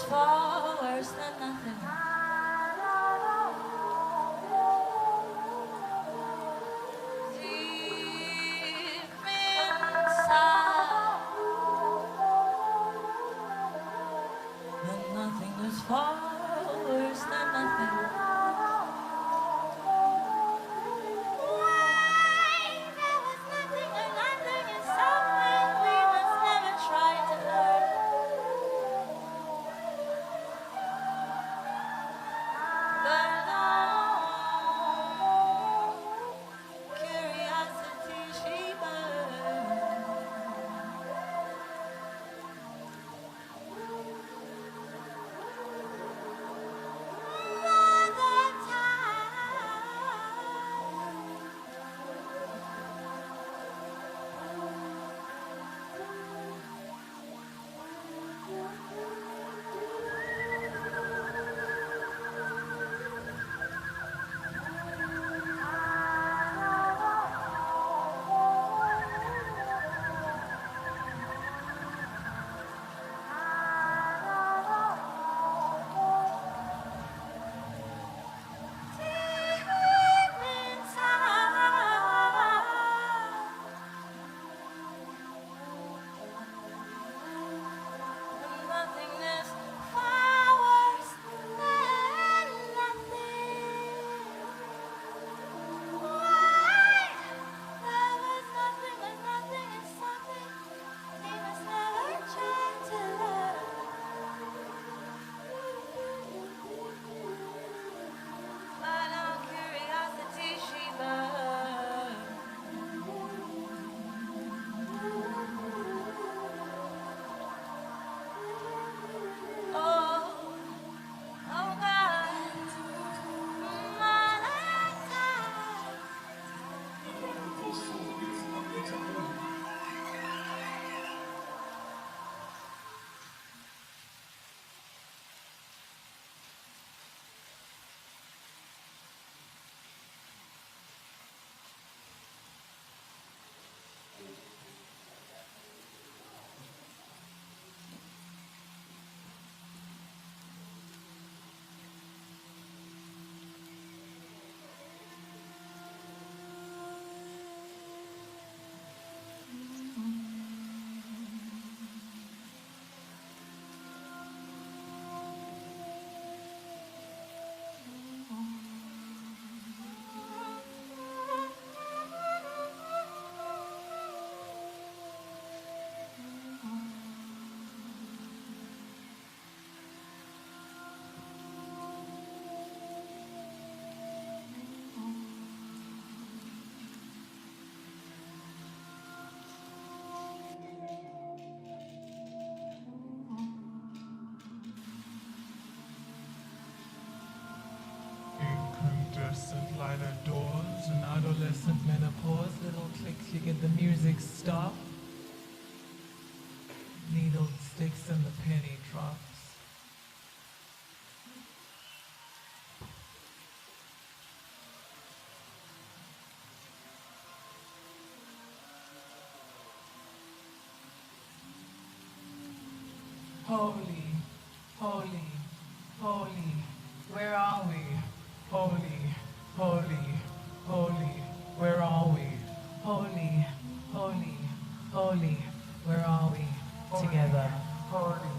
far worse than nothing. Deep inside, then nothing is far worse than nothing. Why there was nothing and nothing is something we must never try to learn. But curiosity she burns. Mother nothingness far worse than nothing. Why there was nothing and nothing is something we must never try to learn. But our curiosity she burns. Oh, oh God, mother time. Incandescent liner doors and adolescent menopause. Little clicks, you get the music stop. Needle sticks and the penny drops. Holy, holy, holy, where are we? Holy, holy, holy, where are we? Holy, holy, holy, where are we? Together. Holy.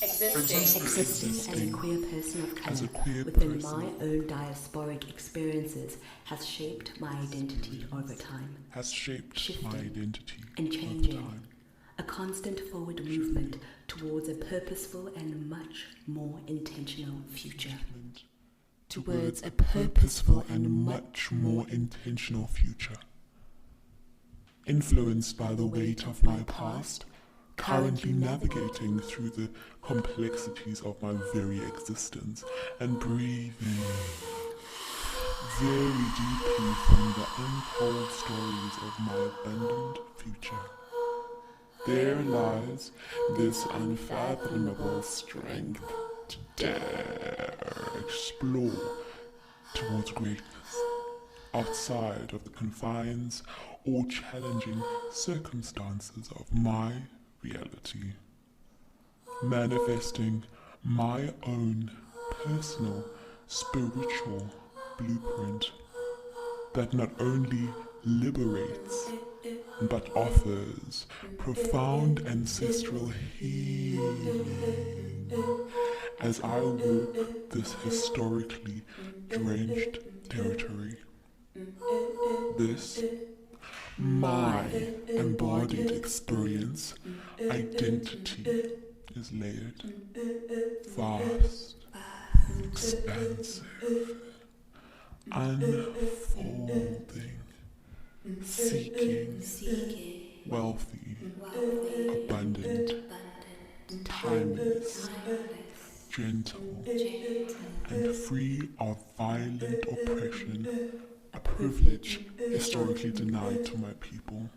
Existing as a queer person of colour within my own diasporic experiences has shaped my identity over time. Shifting and changing. A constant forward movement towards a purposeful and much more intentional future. Towards a purposeful and much more intentional future. Influenced by the weight of my past, currently navigating through the complexities of my very existence and breathing very deeply from the untold stories of my abundant future. There lies this unfathomable strength to dare explore towards greatness outside of the confines or challenging circumstances of my reality, manifesting my own personal spiritual blueprint that not only liberates but offers profound ancestral healing as I walk this historically drenched territory. This my embodied experience, identity is layered, vast, expansive, unfolding, seeking, wealthy, abundant, timeless, gentle, and free of violent oppression, a privilege historically denied to my people.